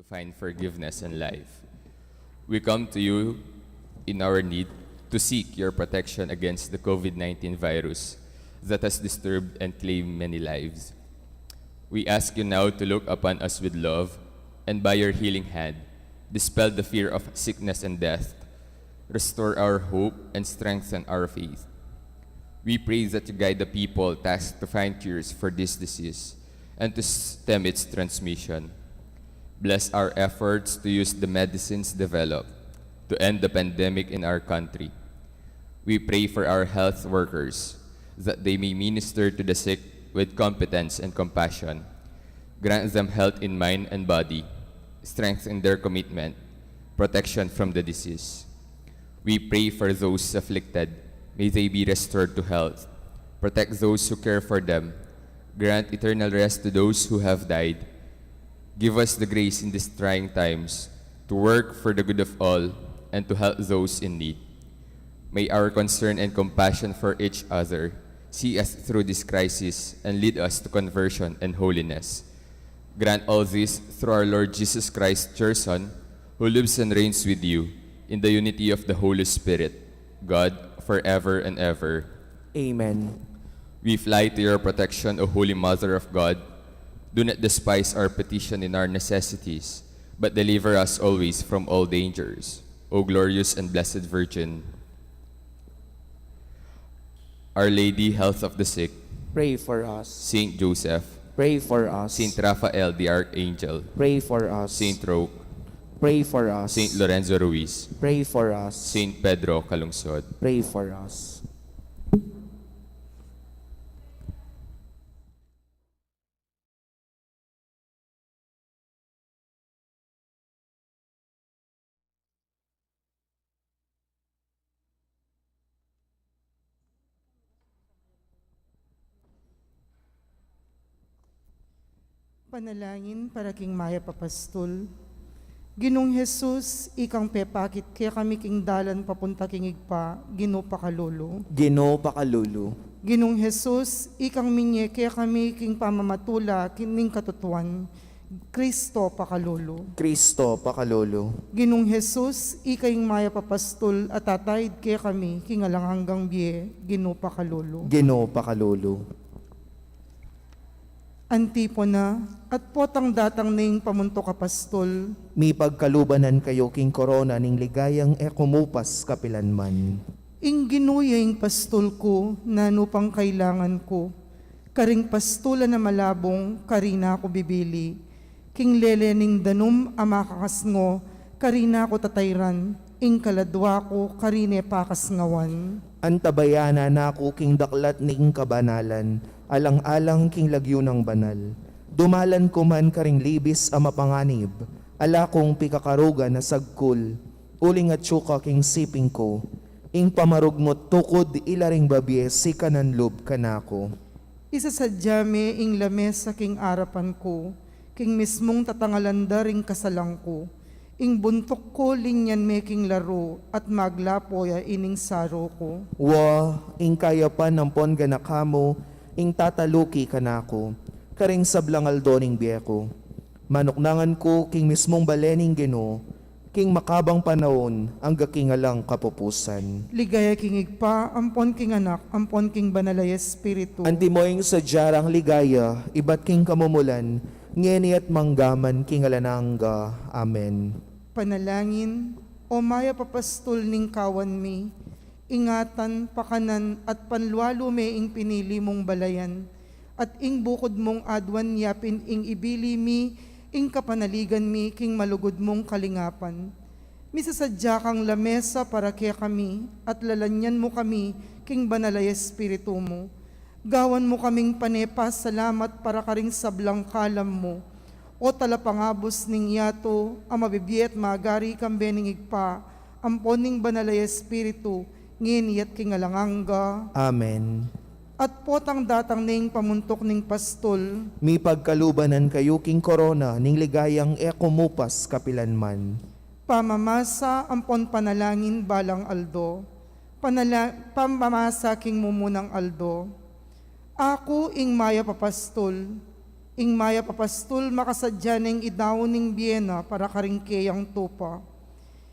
to find forgiveness and life. We come to you in our need to seek your protection against the COVID-19 virus that has disturbed and claimed many lives. We ask you now to look upon us with love and by your healing hand, dispel the fear of sickness and death, restore our hope and strengthen our faith. We pray that you guide the people tasked to find cures for this disease and to stem its transmission. Bless our efforts to use the medicines developed to end the pandemic in our country. We pray for our health workers that they may minister to the sick with competence and compassion. Grant them health in mind and body, strength in their commitment, protection from the disease. We pray for those afflicted. May they be restored to health. Protect those who care for them. Grant eternal rest to those who have died. Give us the grace in these trying times to work for the good of all and to help those in need. May our concern and compassion for each other see us through this crisis and lead us to conversion and holiness. Grant all this through our Lord Jesus Christ, your Son, who lives and reigns with you in the unity of the Holy Spirit, God, forever and ever. Amen. We fly to your protection, O Holy Mother of God. Do not despise our petition in our necessities, but deliver us always from all dangers. O glorious and blessed Virgin. Our Lady, health of the sick. Pray for us. Saint Joseph. Pray for us. Saint Raphael the Archangel. Pray for us. Saint Roque. Pray for us. Saint Lorenzo Ruiz. Pray for us. Saint Pedro Calungsod. Pray for us. Panalangin para king Maya Papastol. Ginong Jesus, ikang pepakit kaya kami king dalan papunta king igpa, Ginoo pakalolo. Ginoo pakalulu. Ginong Jesus, ikang minye kaya kami king pamamatula kining katutuan, Kristo pakalolo. Kristo pakalulu. Ginong Jesus, ikaing Maya Papastol at tatayid kaya kami king alang hanggang biye, Ginoo pakalolo. Ginoo pakalulu. Antipona, at potang datang ning pamunto kapastol, Mi pagkalubanan kayo king korona ning ligayang ekumupas kapilanman. ing ginuyang pastol ko, nanupang kailangan ko. Karing pastola na malabong, karina ko bibili. King lelening danum amakakasngo, karina ko tatayran. Ing kaladwa ko, karine pakasngawan. Antabayana na ako king daklat ning kabanalan, alang-alang king lagyo ng banal. Dumalan ko man karing libis a mapanganib, ala kong pikakaruga na sagkul, uling at syuka king siping ko, ing pamarugmot tukod ilaring babye si kananlub kanako. Isa sa diyame ing lamesa king arapan ko, king mismong tatangalanda ring kasalang ko. Ing buntok ko linyan making laro at maglapoya ining saro ko. Wa, ing kaya pa nampon ganakamo, ing tataluki kanako, karing sablangal doning biyeko. Manuknangan ko king mismong balening Ginoo, king makabang panahon ang gakingalang kapupusan. Ligaya king igpa, ampon king anak, ampon king banalay espiritu. Antimoing sa jarang ligaya, iba't king kamumulan, ngeni at manggaman king alananga. Amen. Panalangin, o Maya Papastol ning kawan mi, ingatan, pakanan at panlualo me ing pinili mong balayan, at ing bukod mong adwan yapin ing ibili mi, ing kapanaligan mi king malugod mong kalingapan. Misasadya kang lamesa para kaya kami, at lalanyan mo kami king banalay espiritu mo. Gawan mo kaming panepa, salamat para karing sablang kalam mo. O talapangabos ning yato, ang mabibiyet magari kang bening igpa, ampon ning banalay espiritu, nginiyat kingalanganga. Amen. At potang datang ning pamuntok ning pastol, Mi pagkalubanan kayo king korona ning ligayang ekumupas kapilanman. pamamasa ampon panalangin balang aldo, pamamasa king mumunang aldo. Ako ing Maya Papastol, Ing maya papastul makasadya ning idaw ning biyena para karingkeyang tupa.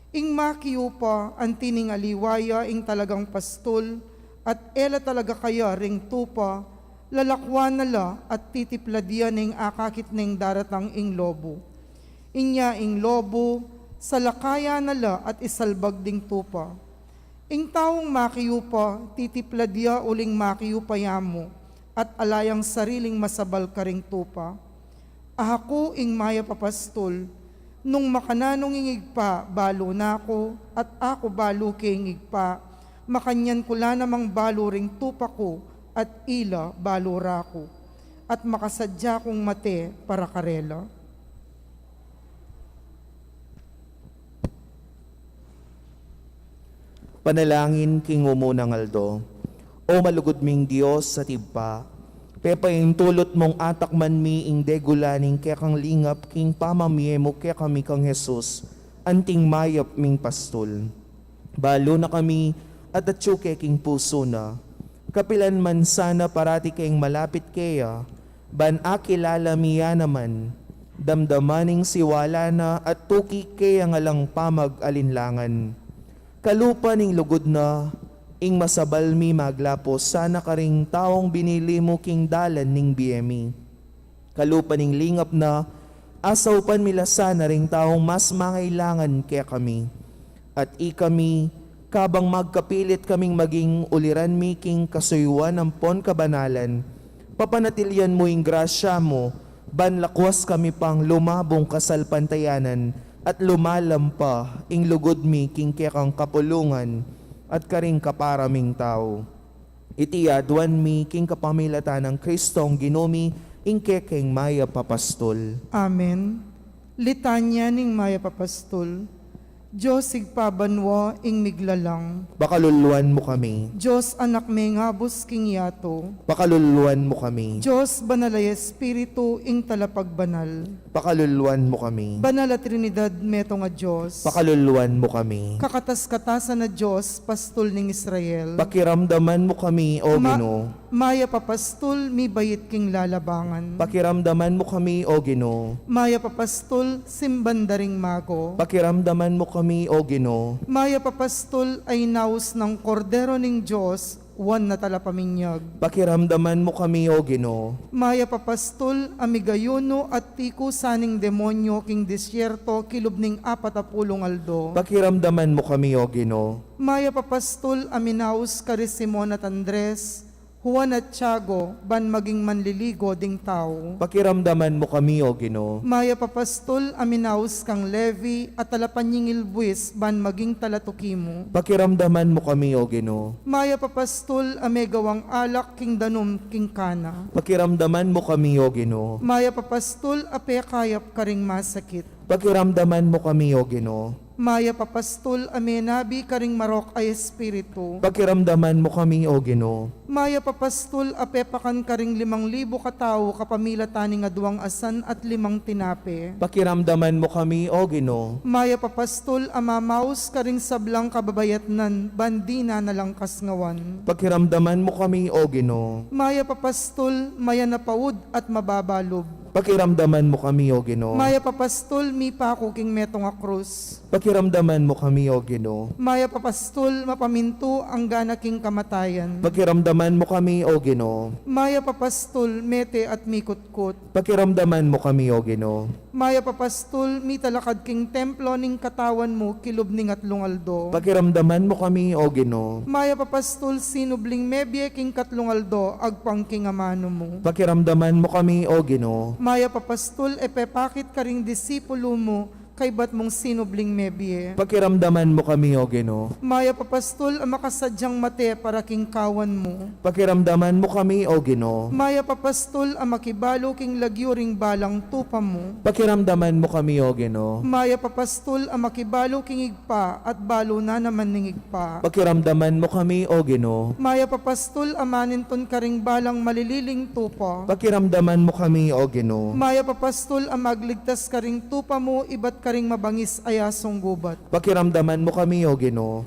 Ing makiyo pa ang tining aliwaya ing talagang pastol at ela talaga kaya ring tupa, lalakwan nala at titipladya ning akakit ning daratang ing lobo. Inya ing lobo, salakaya nala at isalbag ding tupa. Ing taong makiyo pa, titipladya uling makiyo payamo, at alayang sariling masabal karing tupa. Ahako ing maya papastol, nung makananong ingig pa, balo na ako, at ako balo kingig pa, makanyan kula namang balo ring tupa ko, at ila balo rako, at makasadya kong mate para karela. Panalangin king umunang aldo. O malugod ming Diyos sa tibpa, pepayang tulot mong atak man mi ing degulaning kekang lingap king pamamie mo kami kang Jesus, anting mayap ming pastol. Balo na kami at atsuke king puso na, kapilan man sana parati kayong malapit kaya, ban akilala miya naman, damdamaning siwala na at tuki kaya nga lang pamag alinlangan. Kalupa ning lugod na, ing masabal mi maglapos, sana ka ring taong binili mo king dalan ning BME. Kalupa ning lingap na, asaw pan mila sana ring taong mas mangailangan kaya kami. At ikami, kabang magkapilit kaming maging uliran mi king kasuyuan ng pon kabanalan, papanatilyan mo ing grasya mo, banlakwas kami pang lumabong kasalpantayanan, at lumalampa ing lugod mi king kekang kapulungan, at karing kaparaming tao. Itiadwan mi king kapamilatan ng Kristong ginumi ing kekeng maya papastol. Amen. Litanya ning maya papastol. Diyos sigpabanwa ing miglalang. Pakaluluan mo kami. Diyos anak may ngabos king yato. Pakaluluan mo kami. Diyos banalay espiritu ing talapagbanal. Pakaluluan mo kami. Banal at Trinidad meto nga Diyos. Pakaluluan mo kami. Kakatas-katasan na Diyos, pastol ning Israel. Pakiramdaman mo kami, O Ginoo. Maya papastol, mi bayit king lalabangan. Pakiramdaman mo kami, O Ginoo. Maya papastol, simbandaring mago. Pakiramdaman mo kami, O Ginoo. Maya papastol ay naus ng kordero ning Diyos, wan na talapaminyag. Pakiramdaman mo kami, O Ginoo. Maya papastol, amigayuno at tiku saning demonyo king disyerto kilub ning 40 aldo. Pakiramdaman mo kami, O Ginoo. Maya papastol, aminaus kari Simon at Andres, Juan at Tiago, ban maging manliligo ding tao. Pakiramdaman mo kami, O Ginoo. Maya papastol, aminaus kang Levi at talapanyingil buwis, ban maging talatukimo. Pakiramdaman mo kami, O Ginoo. Maya papastol, amegawang alak king danum king kana. Pakiramdaman mo kami, O Ginoo. Maya papastol, ape kayap karing masakit. Pakiramdaman mo kami, O Ginoo. Maya papastol, amenabi karing marok ay espiritu. Pakiramdaman mo kami, O Ginoo. Maya papastol, apepakan karing 5,000 katao kapamila tani nga 2 asan at 5 tinape. Pakiramdaman mo kami, O Ginoo. Maya papastol, amamaus karing sablang kababayatnan, bandina na lang kasngawan. Pakiramdaman mo kami, O Ginoo. Maya papastol, maya napaud at mababalob. Pakiramdaman mo kami, O Ginoo. Maya papastol, mi pako king metong a krus. Pakiramdaman mo kami, O Ginoo. Maya papastol, mapaminto ang gana king kamatayan. Pakiramdaman mo kami, O Ginoo. Maya papastol, mete at mikutkot. Pakiramdaman mo kami, O Ginoo. Maya papastol, mi talakad king templo ning katawan mo, kilub ning 3 aldo. Pakiramdaman mo kami, O Ginoo. Maya papastol, sinubling mebye king 3 aldo, agpang king amano mo. Pakiramdaman mo kami, O Ginoo. Maya papastol, epepakit karing disipulo mo, kay ba't mong sinubling mebye. Pakiramdaman mo kami, O Ginoo. Maya papastol, ang makasadyang mate para king kawan mo. Pakiramdaman mo kami, O Ginoo. Maya papastol, ang makibalo king lagyuring balang tupa mo. Pakiramdaman mo kami, O Ginoo. Maya papastol, ang makibalo king igpa at balo na naman ning igpa. Pakiramdaman mo kami, O Ginoo. Maya papastol, amaninton karing balang malililing tupa. Pakiramdaman mo kami, O Ginoo. Maya papastol, ang magligtas karing tupa mo, iba't karing mabangis ayasong gubat. Pakiramdaman mo kami, O Ginoo.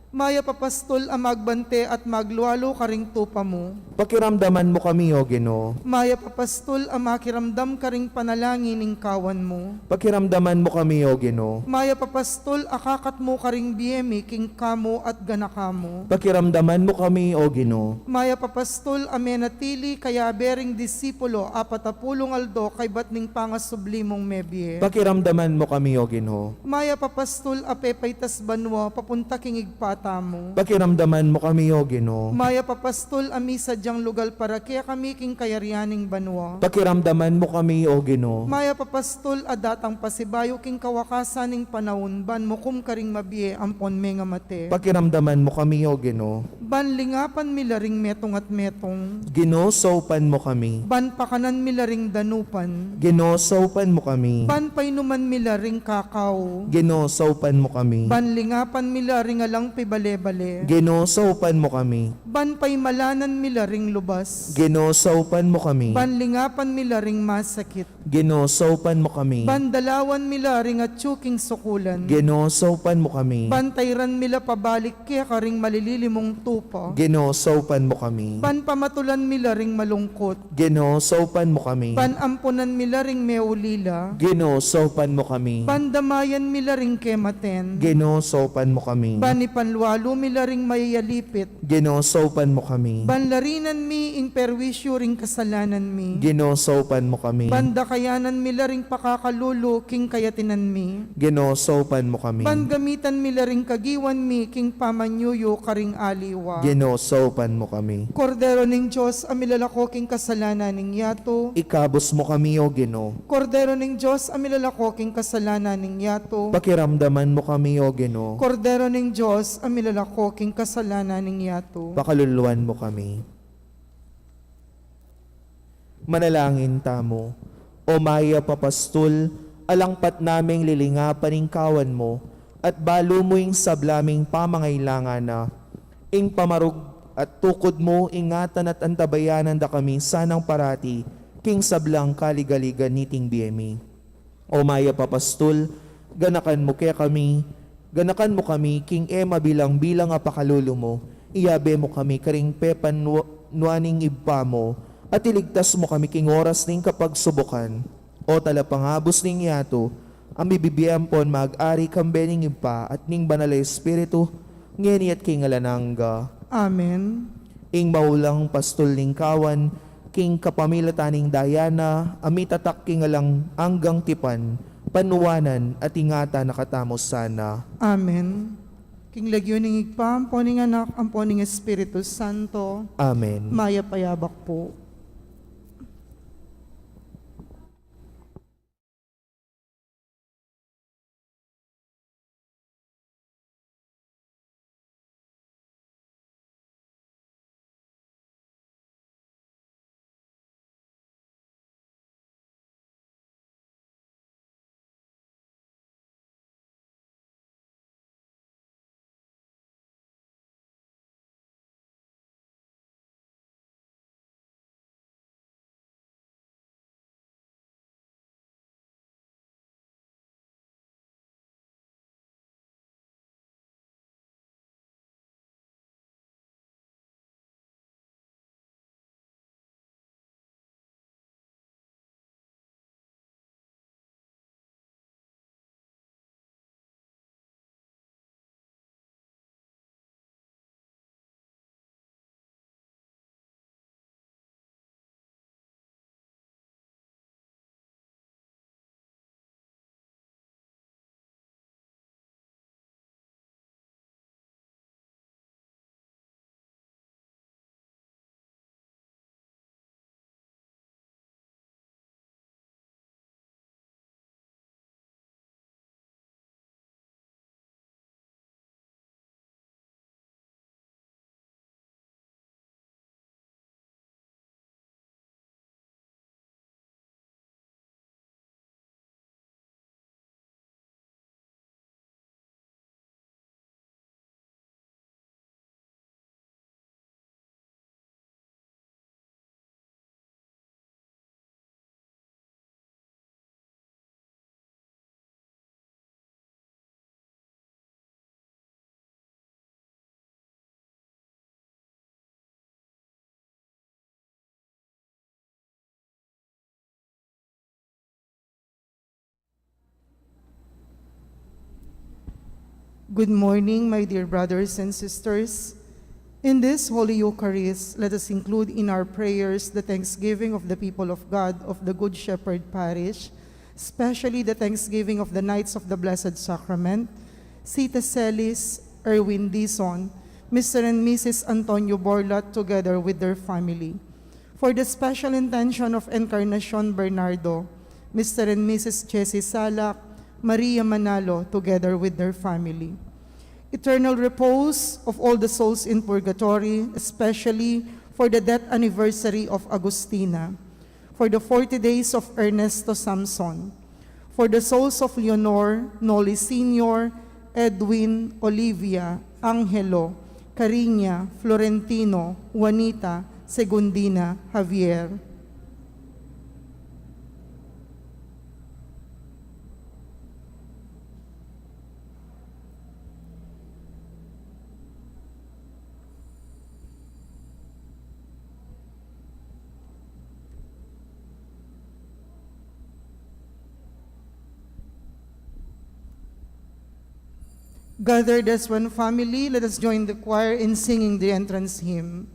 Maya papastol ang magbante at maglualo karing tupa mo. Pakiramdaman mo kami, O Ginoo. Maya papastol ang makiramdam karing panalangin ning kawan mo. Pakiramdaman mo kami, O Ginoo. Maya papastol akakat mo karing biyemi king kamo at ganakamo. Pakiramdaman mo kami, O Ginoo. Maya papastol amenatili kaya bering disipulo apatapulong aldo kay batning pangasublimong mebye. Pakiramdaman mo kami, O Ginoo. Maya papastol apepaytas banwa papunta king igpata mo. Pakiramdaman mo kami, O Ginoo. Maya papastol amisa dyang lugal para kaya kami king kayaryaning banwa. Pakiramdaman mo kami, O Ginoo. Maya papastol adatang pasibayo king kawakasan ning panahon ban mo kum karing mabie ampon me nga mate. Pakiramdaman mo kami, O Ginoo. Ban lingapan milaring metong at metong. Ginoo, saupan mo kami. Ban pakanan milaring danupan. Ginoo, saupan mo kami. Ban painuman milaring kakao. Ginoo, saupan mo kami. Ban lingapan milaring alang pibale-bale. Ginoo, saupan mo kami. Ban paimalanan milaring lubas. Ginoo, saupan mo kami. Ban lingapan milaring masakit. Ginoo, saupan mo kami. Ban dalawan milaring at tsuking sukulan. Ginoo, saupan mo kami. Ban tayran mila pabalik kaya karing malililimong tupa. Ginoo, saupan mo kami. Ban pamatulan milaring malungkot. Ginoo, saupan mo kami. Ban ampunan milaring meulila. Ginoo, saupan mo kami. Ban damayan milaring kematen. Ginoo, saupan mo kami. Ban ipanlualo milaring mayayalipit. Ginoo, saupan mo kami. Ban larinan mi ing perwisyo ring kasalanan mi. Ginoo, saupan mo kami. Ban dakayanan milaring pakakalulu king kayatinan mi. Ginoo, saupan mo kami. Ban gamitan milaring kagiwan mi king pamanyuyo karing aliwa. Ginoo, saupan mo kami. Kordero ning Diyos amilalako king kasalanan ning yato. Ikabos mo kami, O Ginoo. Kordero ning Diyos amilalako king kasalanan ning yato. Pakiramdaman mo kami, O Ginoo. Kordero ning Diyos amilalako king kasalanan ning yato. Pakaluluan mo kami. Manalangin tamo. O Maya papastol, alangpat naming lilingapan ing kawan mo, at balo mo ing sablaming pamangailangan na, ing pamarug at tukod mo ingatan at antabayanan da kami sanang parati, king sablang kaligaligan niting biyemi. O Maya papastol, ganakan mo ganakan mo kami, king ema bilang apakalulo mo, iyabe mo kami karing pepan nuaning ibpa mo, at iligtas mo kami king oras ning kapagsubukan, o talapangabos ning yato, ang bibibiyam pon mag-ari kambening impa at ning banal espiritu, ngeni at king alanangga. Amen. Ing maulang pastol ning kawan, king kapamilataning dayana, amitatak king alang anggang tipan, panuwanan at ingata nakatamos sana. Amen. King lagyo ning igpa, amponing anak, amponing Espiritu Santo, Amen. maya payabak po. Good morning, my dear brothers and sisters. In this Holy Eucharist, let us include in our prayers the thanksgiving of the people of God of the Good Shepherd Parish, especially the thanksgiving of the Knights of the Blessed Sacrament, Sita Celis, Erwin Dizon, Mr. and Mrs. Antonio Borlat, together with their family. For the special intention of Encarnacion Bernardo, Mr. and Mrs. Jessie Salak, Maria Manalo, together with their family. Eternal repose of all the souls in purgatory, especially for the death anniversary of Agustina, for the 40 days of Ernesto Samson, for the souls of Leonor, Noli Sr., Edwin, Olivia, Angelo, Cariña, Florentino, Juanita, Segundina, Javier. Gathered as one family, let us join the choir in singing the entrance hymn.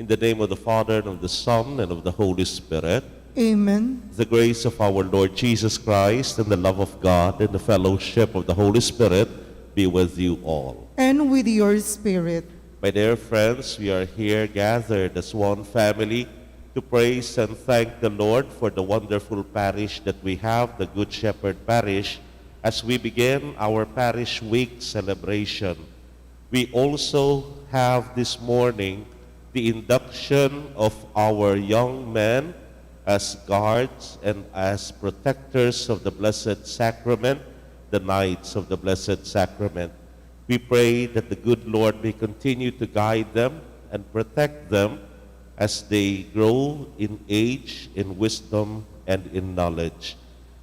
In the name of the Father, and of the Son, and of the Holy Spirit. Amen. The grace of our Lord Jesus Christ, and the love of God, and the fellowship of the Holy Spirit be with you all. And with your spirit. My dear friends, we are here gathered as one family to praise and thank the Lord for the wonderful parish that we have, the Good Shepherd Parish, as we begin our Parish Week celebration. We also have this morning the induction of our young men as guards and as protectors of the Blessed Sacrament, the Knights of the Blessed Sacrament. We pray that the good Lord may continue to guide them and protect them as they grow in age, in wisdom, and in knowledge.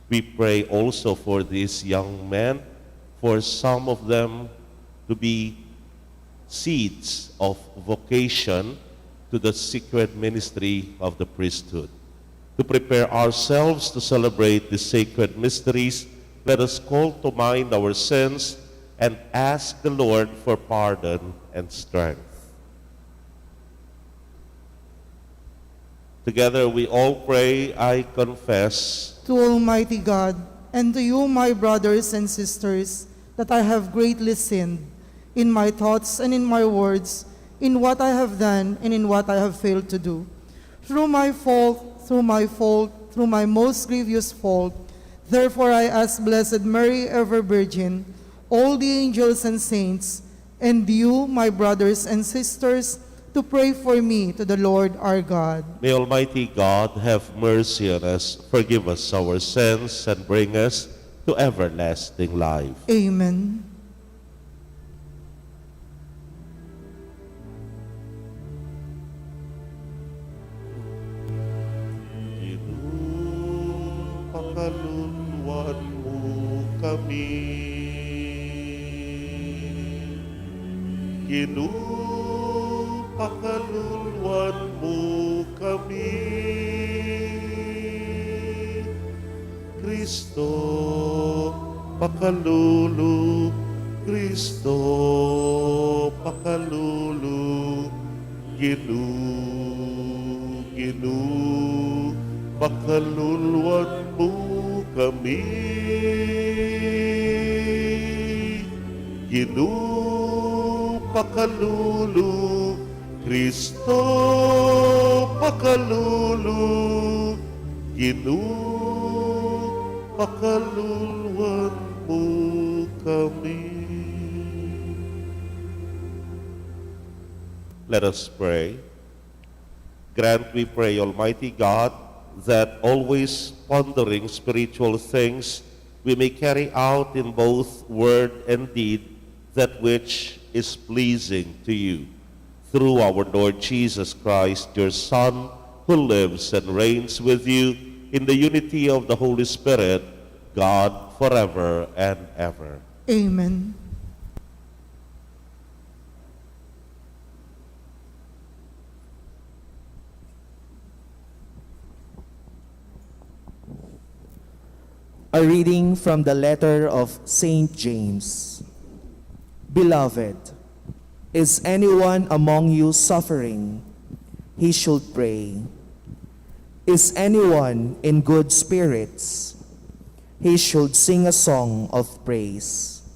We pray also for these young men, for some of them to be seeds of vocation to the sacred ministry of the priesthood. To prepare ourselves to celebrate the sacred mysteries, let us call to mind our sins and ask the Lord for pardon and strength. Together we all pray, I confess To Almighty God, and to you, my brothers and sisters, that I have greatly sinned in my thoughts and in my words, in what I have done and in what I have failed to do. Through my fault, through my most grievous fault. Therefore I ask Blessed Mary, ever Virgin, all the angels and saints, and you, my brothers and sisters, to pray for me to the Lord our God. May Almighty God have mercy on us, forgive us our sins, and bring us to everlasting life. Amen. Pakaluluan mo kami. Pakaluluan mo kami. Kristo, pakalulu. Kristo, pakalulu. Ginu, pakaluluan mo kami. Pakalulu, Kristo, pakalulu, pakaluluan mo kami. Let us pray. Grant, we pray, Almighty God, that always pondering spiritual things, we may carry out in both word and deed that which is pleasing to you. Through our Lord Jesus Christ, your Son, who lives and reigns with you in the unity of the Holy Spirit, God, forever and ever. Amen. A reading from the letter of St. James. Beloved, is anyone among you suffering? He should pray. Is anyone in good spirits? He should sing a song of praise.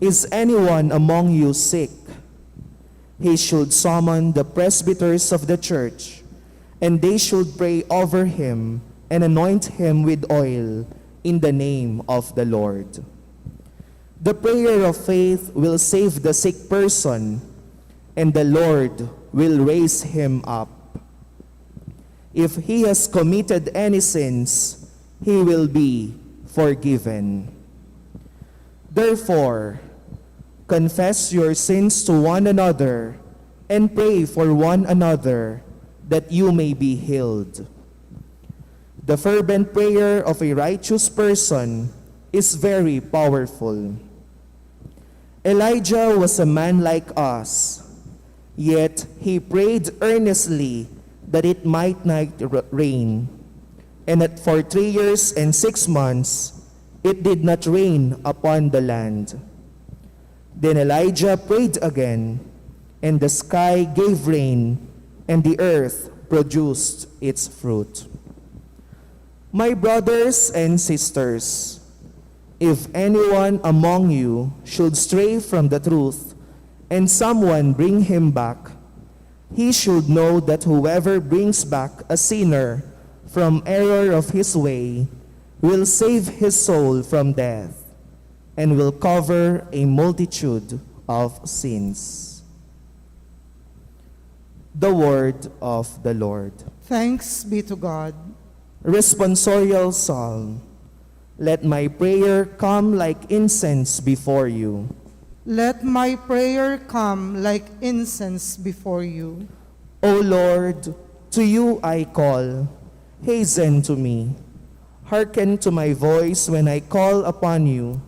Is anyone among you sick? He should summon the presbyters of the church, and they should pray over him and anoint him with oil in the name of the Lord. The prayer of faith will save the sick person, and the Lord will raise him up. If he has committed any sins, he will be forgiven. Therefore, confess your sins to one another and pray for one another that you may be healed. The fervent prayer of a righteous person is very powerful. Elijah was a man like us, yet he prayed earnestly that it might not rain. And that for 3 years and 6 months, it did not rain upon the land. Then Elijah prayed again, and the sky gave rain, and the earth produced its fruit. My brothers and sisters, if anyone among you should stray from the truth, and someone bring him back, he should know that whoever brings back a sinner from error of his way will save his soul from death and will cover a multitude of sins. The word of the Lord. Thanks be to God. Responsorial Psalm. Let my prayer come like incense before you. Let my prayer come like incense before you. O Lord, to you I call. Hasten to me. Hearken to my voice when I call upon you.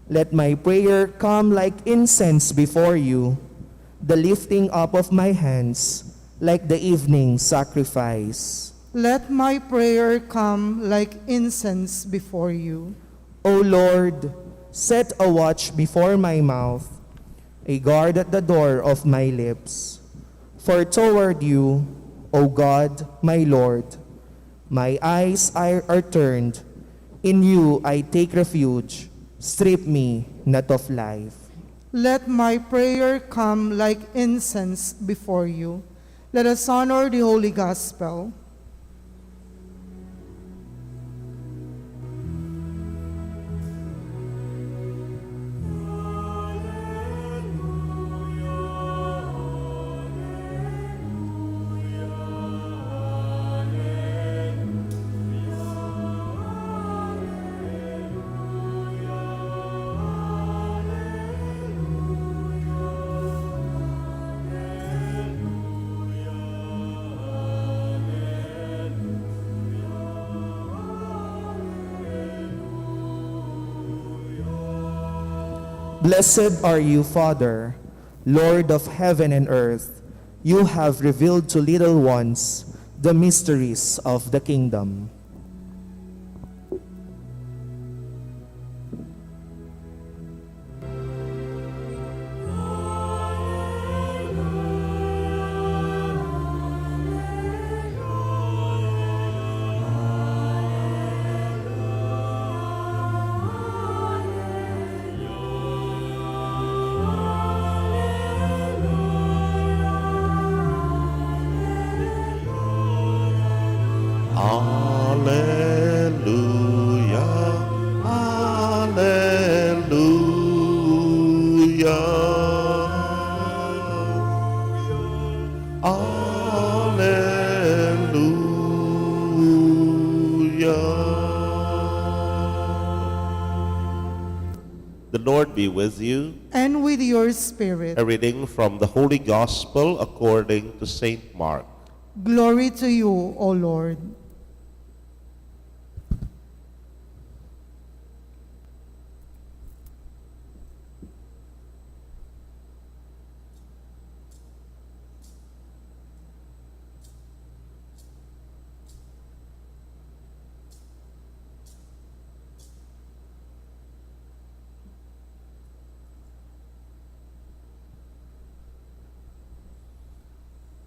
Let my prayer come like incense before you, the lifting up of my hands like the evening sacrifice. Let my prayer come like incense before you. O Lord, set a watch before my mouth, a guard at the door of my lips. For toward you, O God, my Lord, my eyes are turned. In you I take refuge. Strip me not of life. Let my prayer come like incense before you. Let us honor the Holy Gospel. Blessed are you, Father, Lord of heaven and earth. You have revealed to little ones the mysteries of the kingdom. Alleluia, alleluia, alleluia. The Lord be with you. And with your spirit. A reading from the Holy Gospel according to Saint Mark. Glory to you, O Lord.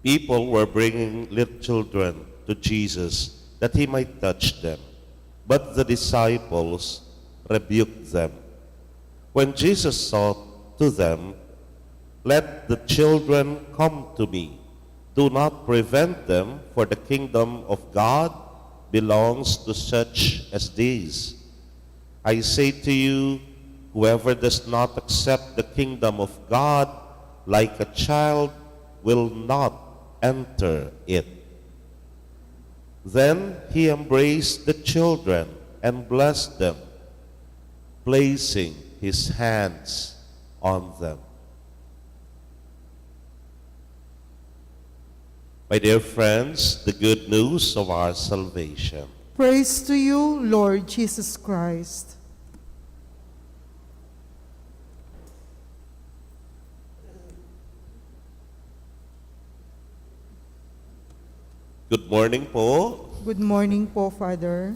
People were bringing little children to Jesus that he might touch them, but the disciples rebuked them. When Jesus said to them, "Let the children come to me. Do not prevent them, for the kingdom of God belongs to such as these. I say to you, whoever does not accept the kingdom of God like a child will not enter it." Then he embraced the children and blessed them, placing his hands on them. My dear friends, the good news of our salvation. Praise to you, Lord Jesus Christ. Good morning po. Good morning po, Father.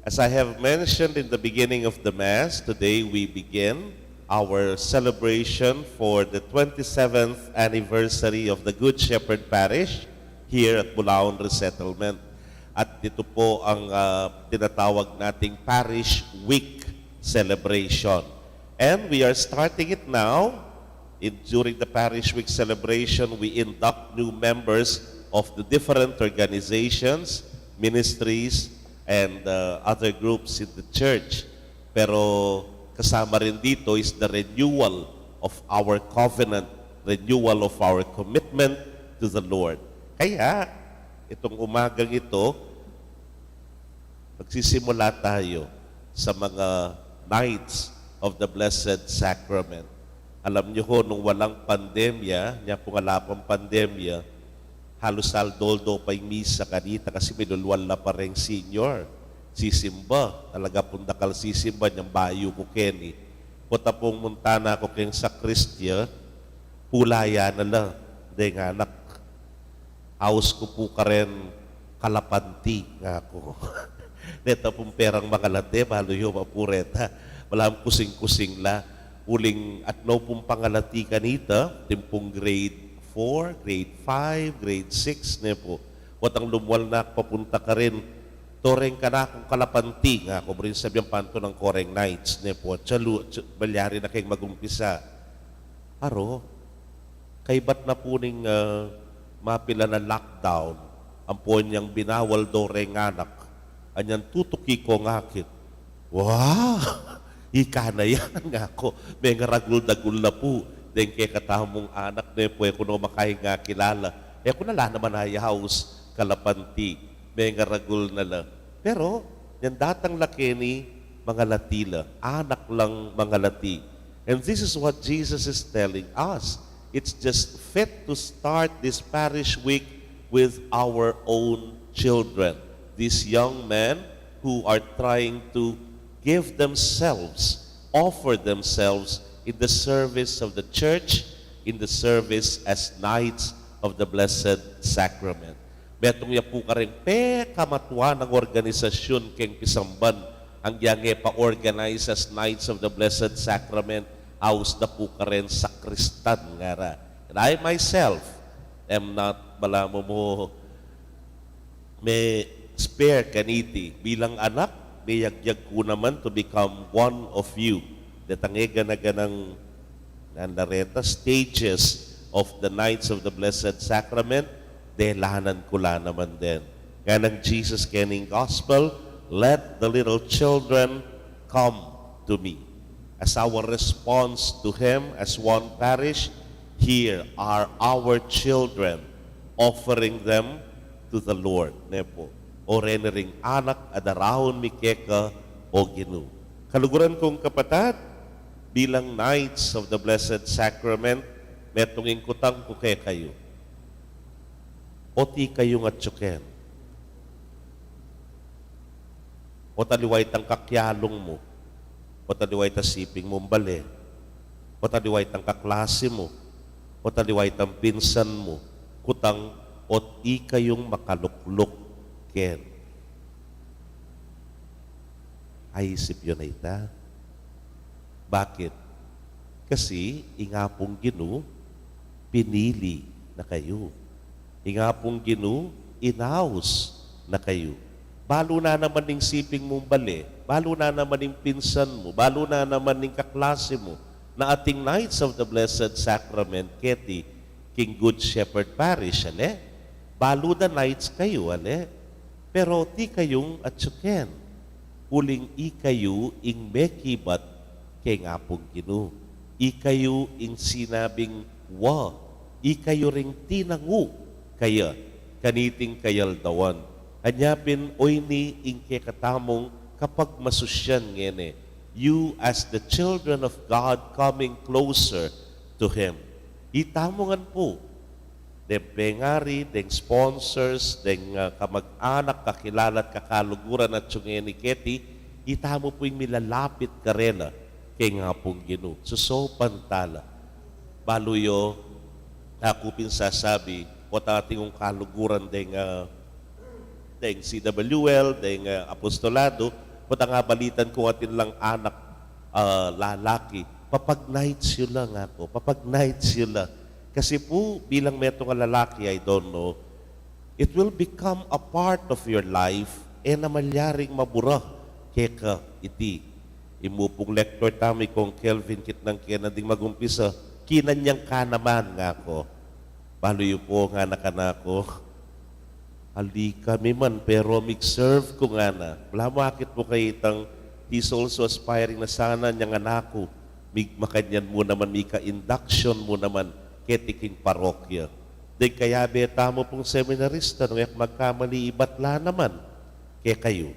As I have mentioned in the beginning of the Mass, today we begin our celebration for the 27th anniversary of the Good Shepherd Parish here at Bulaon Resettlement. At ito po ang tinatawag nating Parish Week celebration. And we are starting it now. During the Parish Week celebration, we induct new members of the different organizations, ministries, and other groups in the church. Pero kasama rin dito is the renewal of our covenant, renewal of our commitment to the Lord. Kaya, itong umagang ito, magsisimula tayo sa mga Nights of the Blessed Sacrament. Alam niyo ho, nung walang pandemya, niya po wala pang pandemya, halos aldoldo pa yung misa kanita kasi minulwal na pa rin senior. Sisimba, talaga pundakal sisimba niyang bayo ko Kenny. Puta pong muntana ko kayong sakristya, pulaya na lang. Hindi nga anak, house ko po ka rin kalapanti nga ako. Neta pong perang mga late, malo yung mapureta. Walang kusing-kusing la. Uling at no pong pangalati kanita, timpong grade 4, grade 5, grade 6 ne po. Watang lumwal na papunta ka rin, toreng ka na akong kalapanti nga ako rin sabihan panto ng Koreng Nights ne po. Balyari na kayong magumpisa. Aro, kay ba't na po ning mapila na lockdown, ang po niyang binawal do reng anak, anyan tutuki ko ngakit. Wow! Ika na yan nga ako. May nga ragul-dagul na po. Den kay katamong anak na po, kuno makahinga kilala. Kung nala naman ay house, kalapanti. May nga ragul na lang. Pero, yan datang laki ni mga latila. Anak lang mga lati. And this is what Jesus is telling us. It's just fit to start this parish week with our own children. These young men who are trying to give themselves, offer themselves in the service of the church, in the service as Knights of the Blessed Sacrament. Betong ya po ka rin, kamatuan ng organisasyon keng pisamban, ang yange pa-organize as Knights of the Blessed Sacrament, aus na po ka rin sakristan nga ra. And I myself am not, malamo mo, may spare kaniti bilang anak, niyagyag ko naman to become one of you. Datangiga na ganang nandareta stages of the Nights of the Blessed Sacrament, delanan ko la naman din. Ganang Jesus kening gospel, let the little children come to me. As our response to Him as one parish, here are our children offering them to the Lord. Nepo. O renering anak adarahon mikeka o Ginu. Kaluguran kong kapatid, bilang Knights of the Blessed Sacrament, metong ingkutang ko kayo. O ti kayong atsuken. O taliway tang kakyalong mo. O taliway tang siping mong bali. O taliway tang kaklase mo. O taliway tang pinsan mo. Kutang o ti kayong makaluklok. Ken. Ay isip yun na ita. Bakit? Kasi ingapong Ginu, pinili na kayo. Ingapong Ginu, inaus na kayo. Balo na naman ng siping mong bali, balo na naman ng pinsan mo, balo na naman ng kaklase mo, na ating Knights of the Blessed Sacrament, Keti, King Good Shepherd Parish, ale? Balo na Knights kayo, ale? Pero ti kayong atsuken, uling ikayo ing mekibat kay ngapong Ginu. Ikayo ing sinabing wa, ikayo ring tinangu kaya, kaniting kayaldawan. Anyapin oy ni ing kekatamong kapag masusyan ngene, you as the children of God coming closer to Him. Itamongan po, deng pengari, deng sponsors, deng kamag-anak, kakilala at kakaluguran at tsungeni keti, itamo po yung milalapit ka rin kay nga pong Ginu. So pantala. Baluyo, ako pinsasabi, o tating kaluguran deng CWL, deng apostolado, o nga balitan ko atin lang anak lalaki, papag nights yun lang ako, papag nights yun lang. Kasi po, bilang metong lalaki, I don't know, it will become a part of your life na malyaring mabura keka iti. Imupong lektor tami kong Kelvin kitnang kinading magumpisa, kinanyang ka naman nga ako. Baloy po nga nakanako, ali kami man, pero mag-serve ko nga na. Wala makit mo kayo itang, he's also aspiring na sana niyang anako, makanyan mo naman, mika induction mo naman, ketiking parokya. Di kaya beta mo pong seminarista, nung magkamali, ibatla naman, kaya kayo.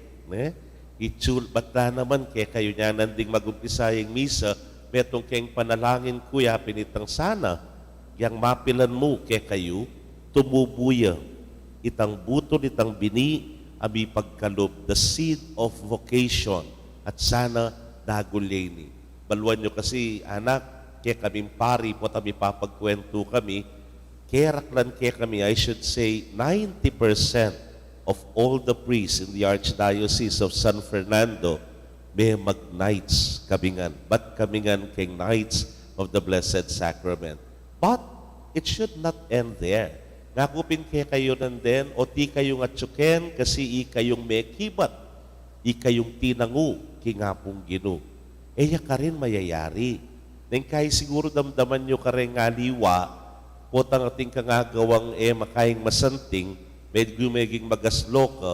Itsul, batla naman, kaya kayo niya nanding magumpisayang misa, metong kayong panalangin kuya, pinitang sana, yang mapilan mo kaya kayo, tumubuya, itang butol, itang bini, abi pagkalob, the seed of vocation, at sana daguleni. Baluan nyo kasi, anak, kaya kaming pari po, tabi papagkwento kami, keraklan kaya kami, I should say, 90% of all the priests in the Archdiocese of San Fernando may mag-nights kabingan. But kabingan kay Knights of the Blessed Sacrament. But it should not end there. Ngakupin kaya kayo nanden, o ti kayong atsuken, kasi ikayong may kibat, ikayong tinangu, kingapong ginu. Eya ka rin mayayari. Neng kaya siguro damdaman nyo ka rin nga liwa, potang ating kangagawang makaing masanting, medyo meging magaslo ka,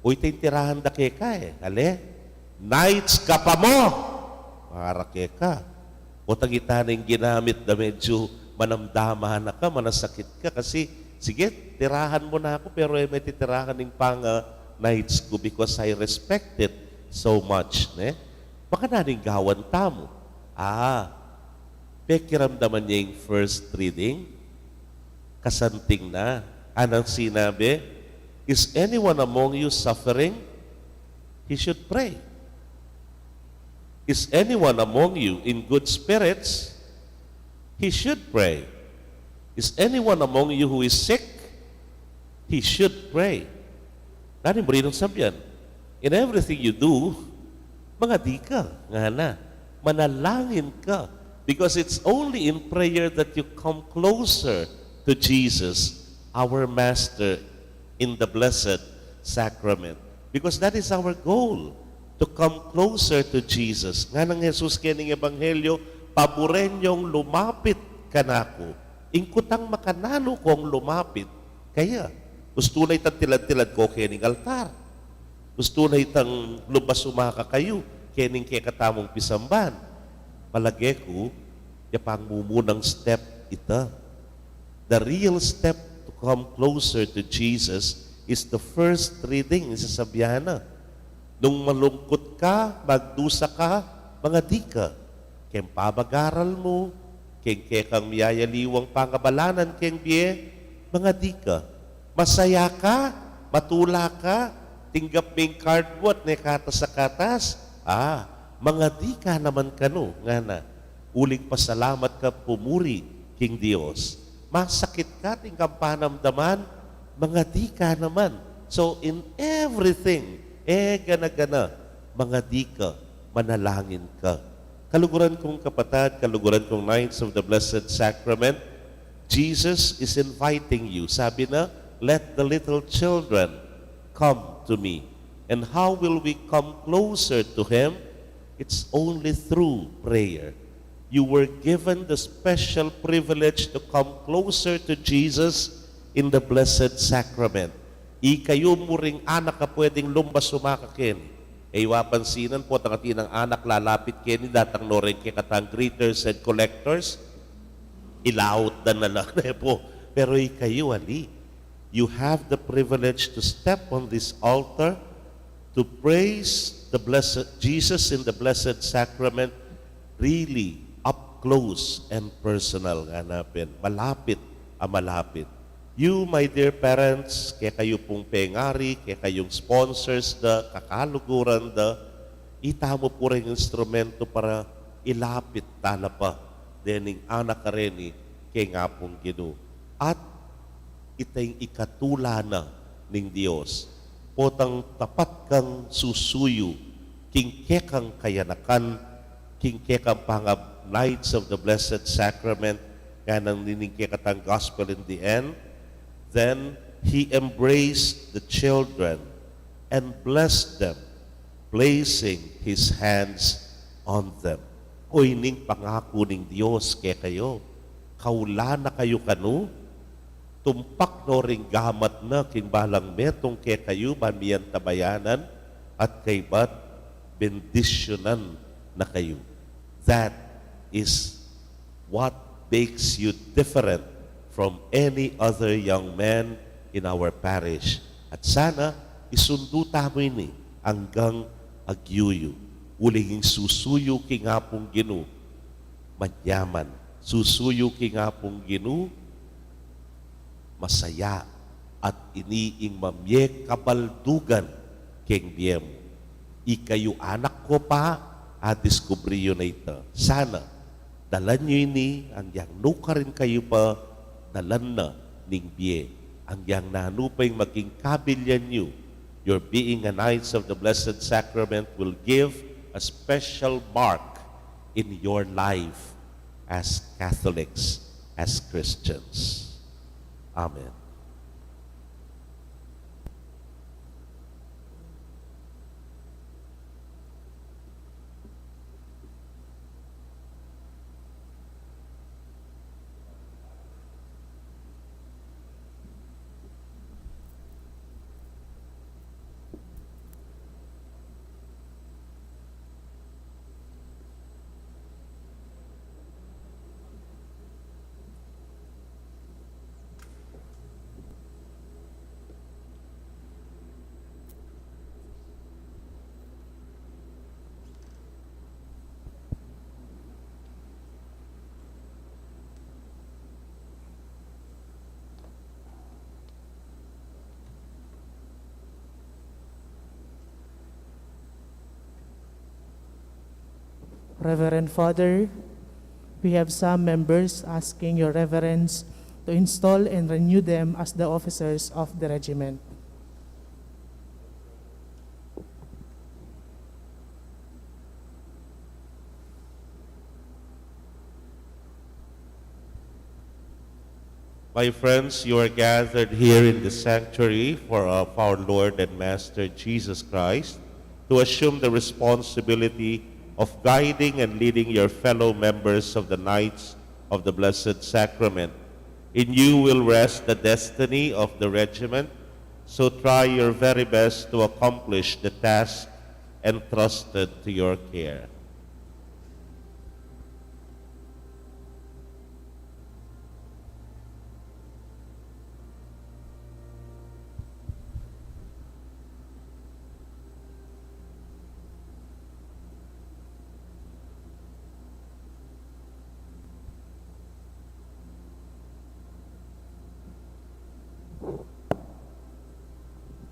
o itintirahan da keka ale? Nights ka pa mo! Para keka. Potang itaneng ginamit na medyo manamdamahan na ka, manasakit ka, kasi sige, tirahan mo na ako, pero may titirahan ng nights ko because I respect it so much. Baka naning gawan tamo. Pekiramdaman niya yung first reading, kasanting na. Anong sinabi? Is anyone among you suffering? He should pray. Is anyone among you in good spirits? He should pray. Is anyone among you who is sick? He should pray. Nani mo rin ang sabihan? In everything you do, mga di ka, nga na, manalangin ka. Because it's only in prayer that you come closer to Jesus, our Master in the Blessed Sacrament. Because that is our goal, to come closer to Jesus. Nga ng Jesus kining Ebanghelyo, paborenyong lumapit ka na ako. Ingkutang makanalo kong lumapit. Kaya, gusto na itang tilad-tilad ko kining altar. Gusto na itang lubasumaka kayo kining kekatamong pisamban. Palagi ko, yapang mumunang step ita. The real step to come closer to Jesus is the first reading, isasabihan na. Nung malungkot ka, magdusa ka, mga di ka. Kaya pabag-aral mo, kaya kang miyayaliwang pangabalanan, kaya biye, mga di ka. Masaya ka, matula ka, tinggap mo yung card mo at nekatas sa katas, mga di ka naman kano, nga na, uling pasalamat ka pumuri, King Dios. Masakit ka, tinggap panamdaman, mga di ka naman. So, in everything, gana-gana, mga di ka, manalangin ka. Kaluguran kong kapatid, kaluguran kong Knights of the Blessed Sacrament, Jesus is inviting you. Sabi na, let the little children come to me. And how will we come closer to Him? It's only through prayer. You were given the special privilege to come closer to Jesus in the Blessed Sacrament. Ikayo mo ring anak ka pwedeng lumbas sumakakin. Wapansinan po, tangati ng anak lalapit kini, datang no rin katang greeters and collectors, ilaut na lang po. Pero ikayo, ali, you have the privilege to step on this altar to praise the blessed Jesus in the Blessed Sacrament, really up close and personal, hanapin. Malapit, malapit. You, my dear parents, kaya kayo pong pengari, kaya kayong sponsors da, kakaluguran da, itamo po rin instrumento para ilapit tala pa. Dening anak ka rin kaya nga pong Ginoo. At itay ikatula na ng Diyos. Potang tapat kang susuyo, kingkekang kayanakan, kingkekang Knights of the Blessed Sacrament, kanang niningkikatang gospel in the end, then he embraced the children and blessed them, placing his hands on them. O ining pangako ning Dios kay kayo, kaula na kayo kanu, tumpak no ring gamat na kinbalang metong kay kayo banmiyan tabayanan at kay bat bendisyonan na kayo. That is what makes you different from any other young man in our parish. At sana, isundo tamo ini hanggang agyuyo. Uling susuyo ki nga pong ginu, manyaman. Susuyo ki nga pong ginu, masaya. At iniing mamye kabaldugan keng biyem. Ikayo anak ko pa, discovery na ito. Sana, dalan nyo ini, ang yang nuka rin kayo pa, dalan na ning biye. Ang yang nanupay maging kabilyan nyo, your being a Knights of the Blessed Sacrament will give a special mark in your life as Catholics, as Christians. Amen. Reverend Father, we have some members asking Your Reverence to install and renew them as the officers of the regiment. My friends, you are gathered here in the sanctuary of our Lord and Master Jesus Christ to assume the responsibility of guiding and leading your fellow members of the Knights of the Blessed Sacrament. In you will rest the destiny of the regiment, so try your very best to accomplish the task entrusted to your care.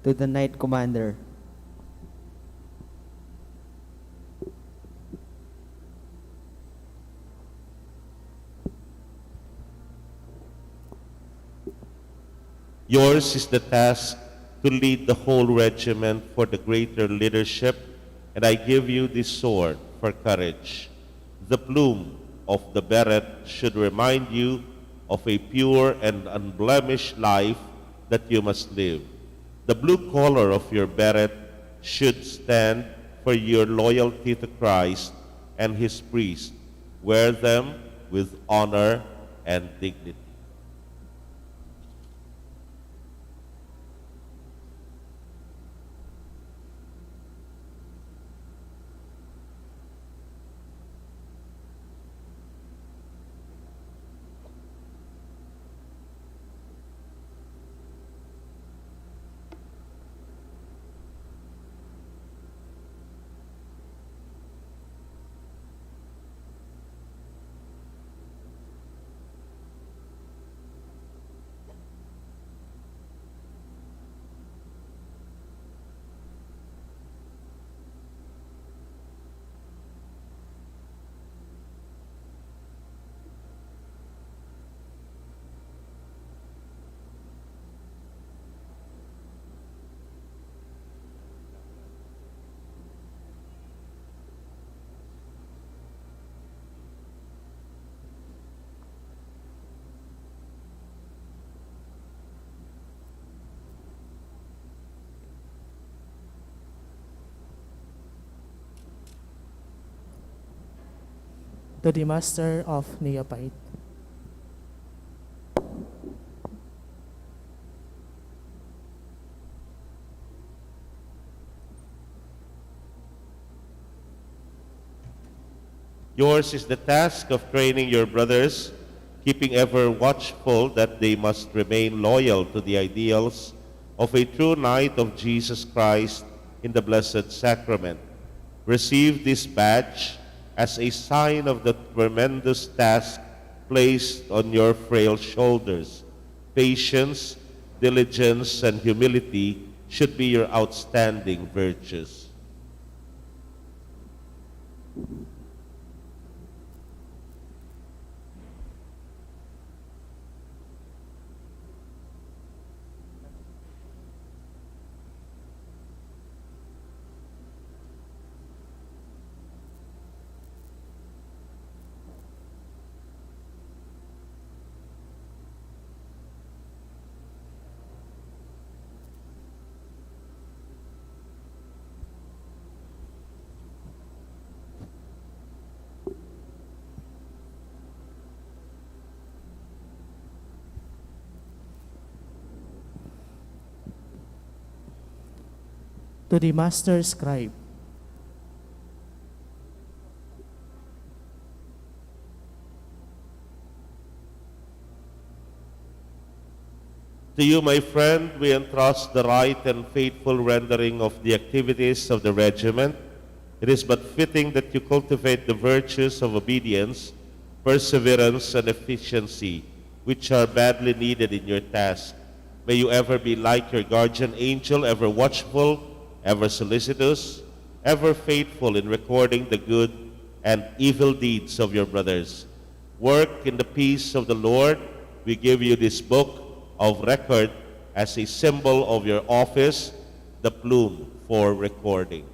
To the Knight Commander. Yours is the task to lead the whole regiment for the greater leadership, and I give you this sword for courage. The plume of the beret should remind you of a pure and unblemished life that you must live. The blue collar of your beret should stand for your loyalty to Christ and His priest. Wear them with honor and dignity. to the Master of Neophyte. Yours is the task of training your brothers, keeping ever watchful that they must remain loyal to the ideals of a true Knight of Jesus Christ in the Blessed Sacrament. Receive this badge as a sign of the tremendous task placed on your frail shoulders. Patience, diligence, and humility should be your outstanding virtues. To the Master Scribe. To you, my friend, we entrust the right and faithful rendering of the activities of the regiment. It is but fitting that you cultivate the virtues of obedience, perseverance, and efficiency, which are badly needed in your task. May you ever be like your guardian angel, ever watchful, ever solicitous, ever faithful in recording the good and evil deeds of your brothers. Work in the peace of the Lord. We give you this book of record as a symbol of your office, the plume for recording.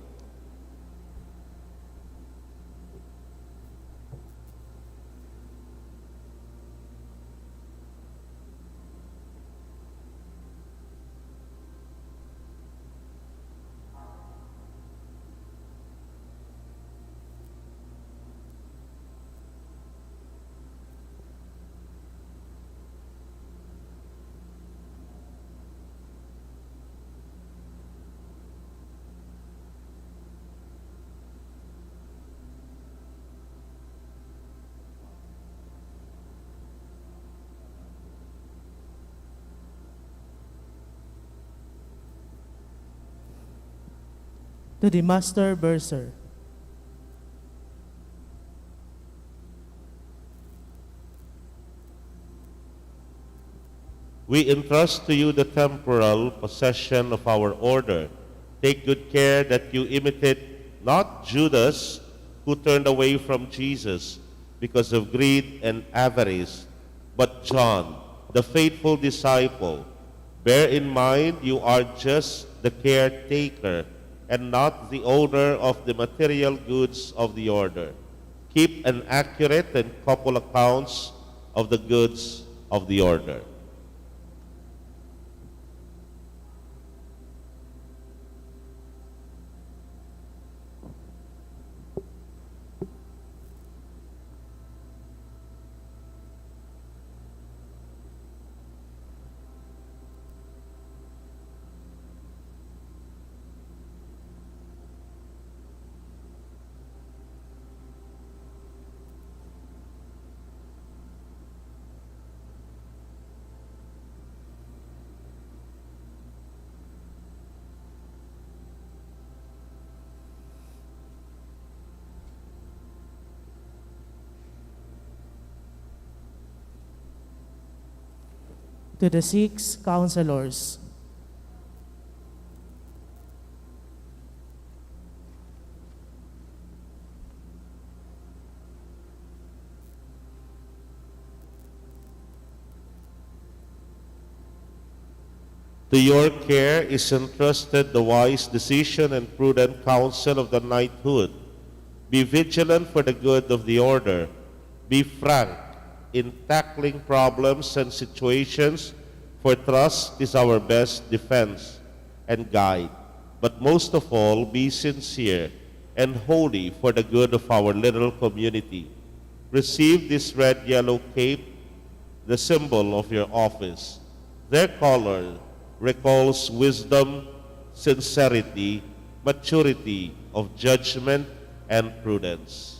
To the Master Bursar. We entrust to you the temporal possession of our order. Take good care that you imitate not Judas, who turned away from Jesus because of greed and avarice, but John, the faithful disciple. Bear in mind you are just the caretaker and not the owner of the material goods of the order. Keep an accurate and couple accounts of the goods of the order. To the 6 counselors. To your care is entrusted the wise decision and prudent counsel of the knighthood. Be vigilant for the good of the order. Be frank in tackling problems and situations, for trust is our best defense and guide. But most of all, be sincere and holy for the good of our little community. receive this red-yellow cape, the symbol of your office. Their color recalls wisdom, sincerity, maturity of judgment, and prudence.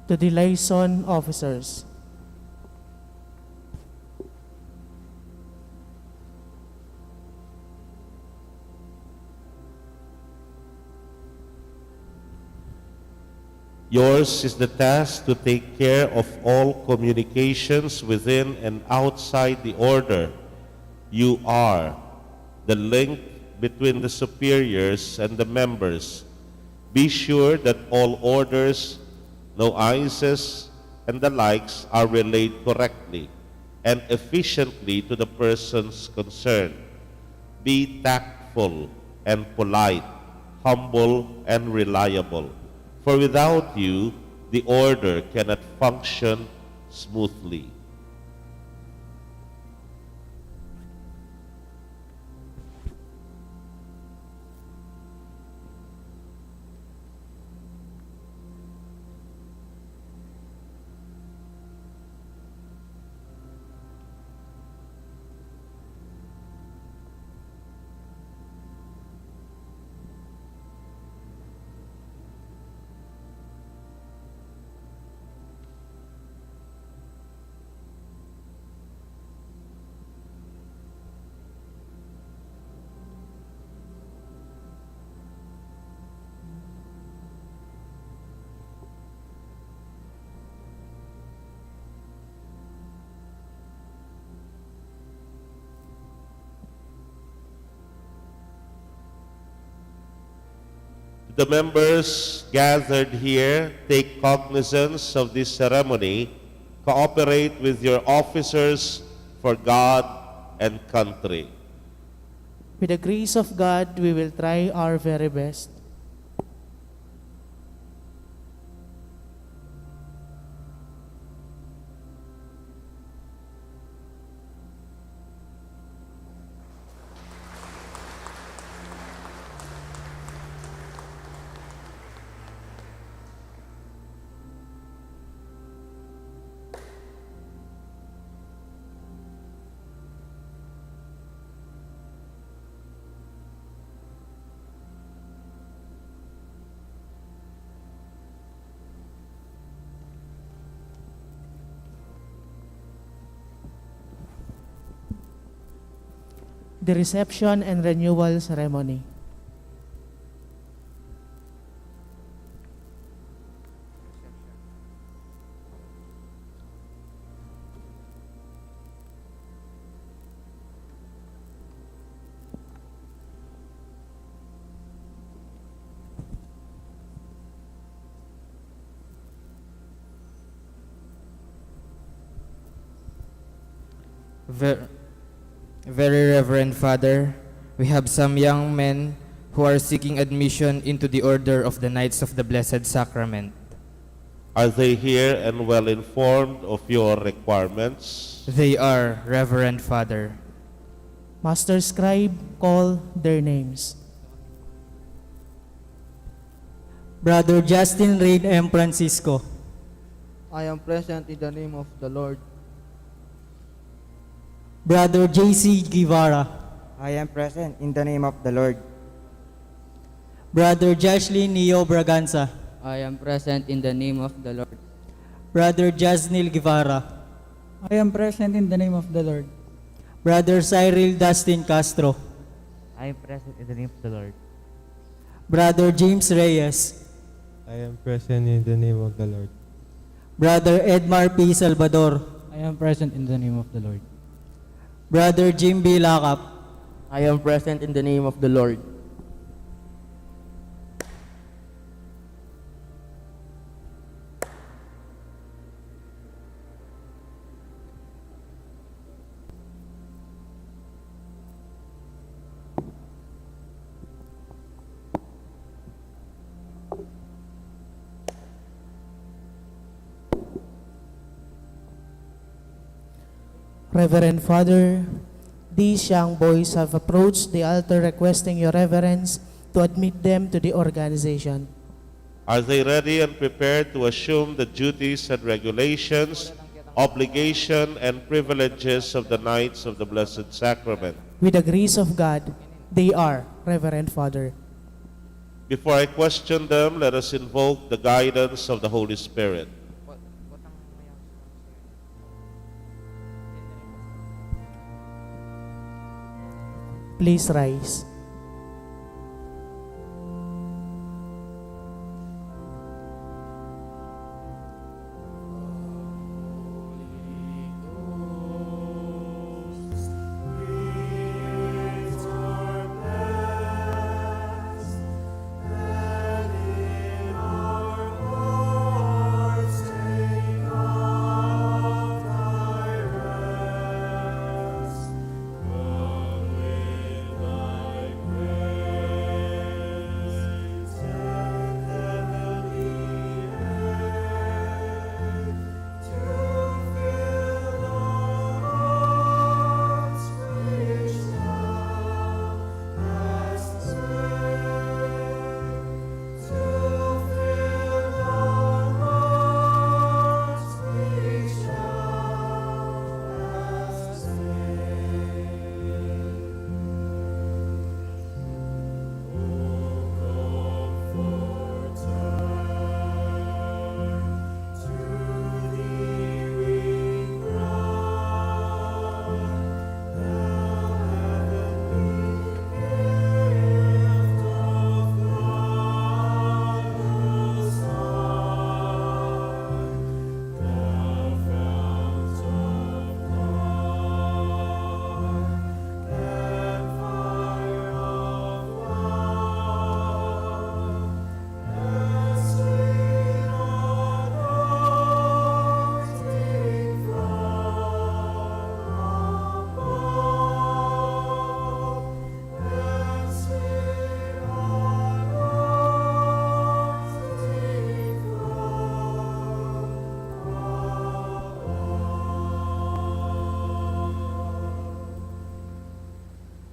To the liaison officers. Yours is the task to take care of all communications within and outside the order. You are the link between the superiors and the members. Be sure that all orders, no ISs, and the likes are relayed correctly and efficiently to the persons concerned. Be tactful and polite, humble and reliable. For without you, the order cannot function smoothly. The members gathered here take cognizance of this ceremony, cooperate with your officers for God and country. With the grace of God, we will try our very best. The reception and renewal ceremony. Ver- Very Reverend Father, we have some young men who are seeking admission into the Order of the Knights of the Blessed Sacrament. Are they here and well informed of your requirements? They are, Reverend Father. Master Scribe, call their names. Brother Justin Reid M. Francisco. I am present in the name of the Lord. Brother J.C. Guevara. I am present in the name of the Lord. Brother Jashlyn Neo Braganza. I am present in the name of the Lord. Brother Jasnil Guevara. I am present in the name of the Lord. Brother Cyril Dustin Castro. I am present in the name of the Lord. Brother James Reyes. I am present in the name of the Lord. Brother Edmar P. Salvador. I am present in the name of the Lord. Brother Jim B. Lakap. I am present in the name of the Lord. Reverend Father, these young boys have approached the altar requesting your reverence to admit them to the organization. Are they ready and prepared to assume the duties and regulations, obligation, and privileges of the Knights of the Blessed Sacrament? With the grace of God, they are, Reverend Father. Before I question them, let us invoke the guidance of the Holy Spirit. Please rise.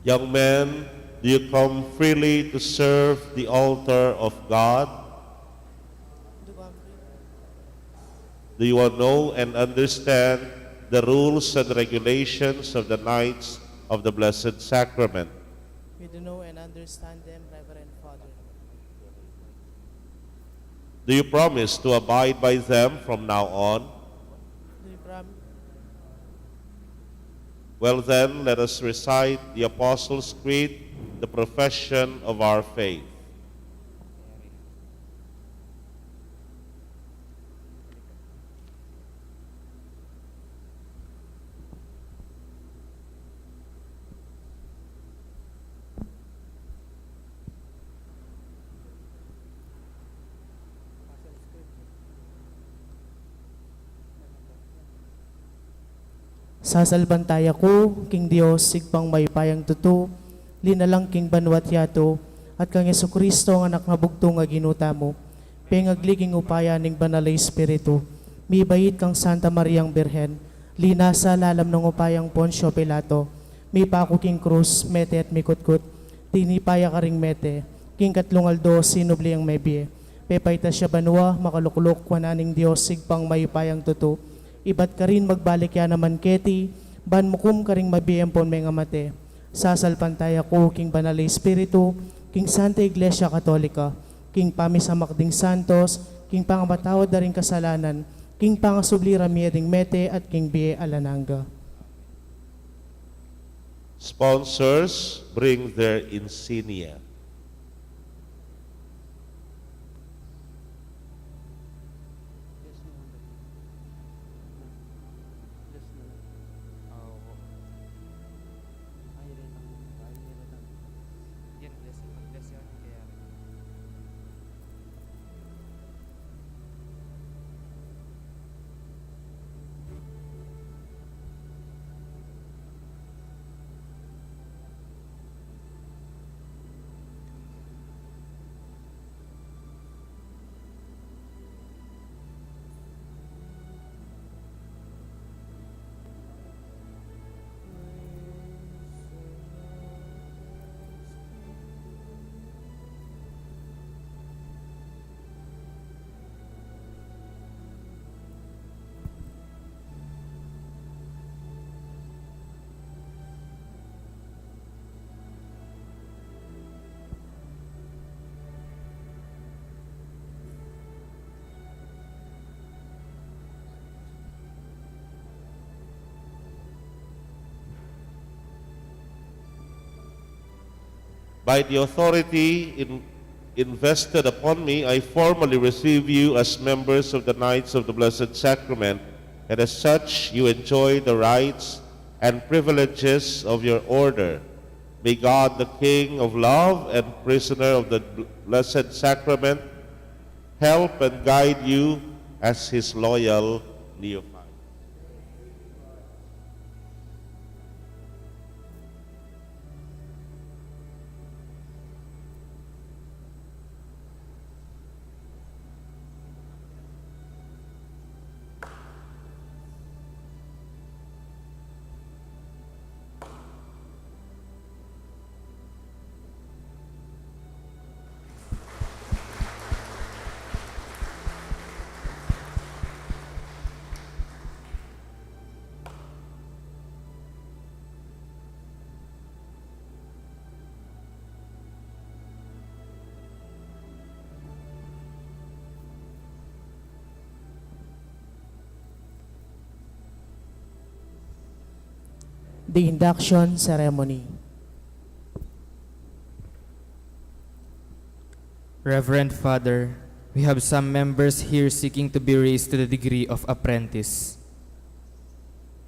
Young men, do you come freely to serve the altar of God? Do you know and understand the rules and regulations of the Knights of the Blessed Sacrament? We do know and understand them, Reverend Father. Do you promise to abide by them from now on? Do you promise? Well then, let us recite the Apostles' Creed, the profession of our faith. Sasalbantaya ko, King Dios, sigpang may payang tuto, linalang King banwat yato, at kang Yesu Kristo ang anak nga bugto nga ginuta mo, pengagliging upaya ning banalay espiritu, mibait kang Santa Mariang Birhen, lina sa lalam ng upayang Poncio Pilato, mi pako King Cruz, mete at mikutkut, tinipaya ka ring mete, King Katlungaldo, sinubli ang mebie, pepayta siya banwa, makaluklok, kwananing Dios, sigpang may payang tuto, ibat ka rin magbalik ya naman keti, ban mukum ka ring mabiyempon may nga mate, sasalpantaya ko, King Banalay Espiritu, King Santa Iglesia Katolika, King Pamisamakding Santos, King Pangamatawad na rin kasalanan, King Pangasubli Ramieding Mete, at King Bie Alananga. Sponsors bring their insignia. By the authority invested upon me, I formally receive you as members of the Knights of the Blessed Sacrament, and as such, you enjoy the rights and privileges of your order. May God, the King of love and prisoner of the Blessed Sacrament, help and guide you as His loyal neophyte. The induction ceremony. Reverend Father, we have some members here seeking to be raised to the degree of apprentice.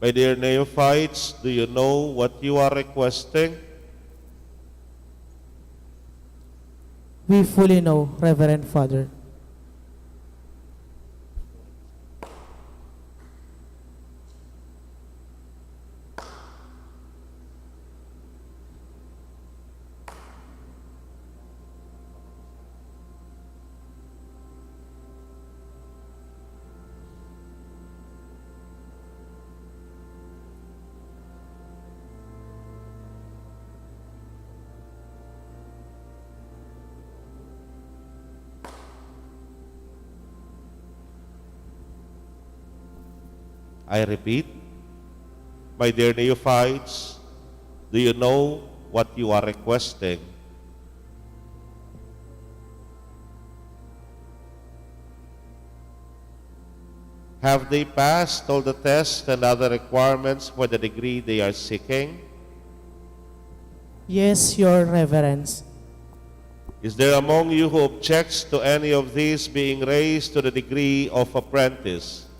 My dear neophytes, do you know what you are requesting? We fully know, Reverend Father. I repeat, my dear neophytes, do you know what you are requesting? Have they passed all the tests and other requirements for the degree they are seeking? Yes, Your Reverence. Is there among you who objects to any of these being raised to the degree of apprentice?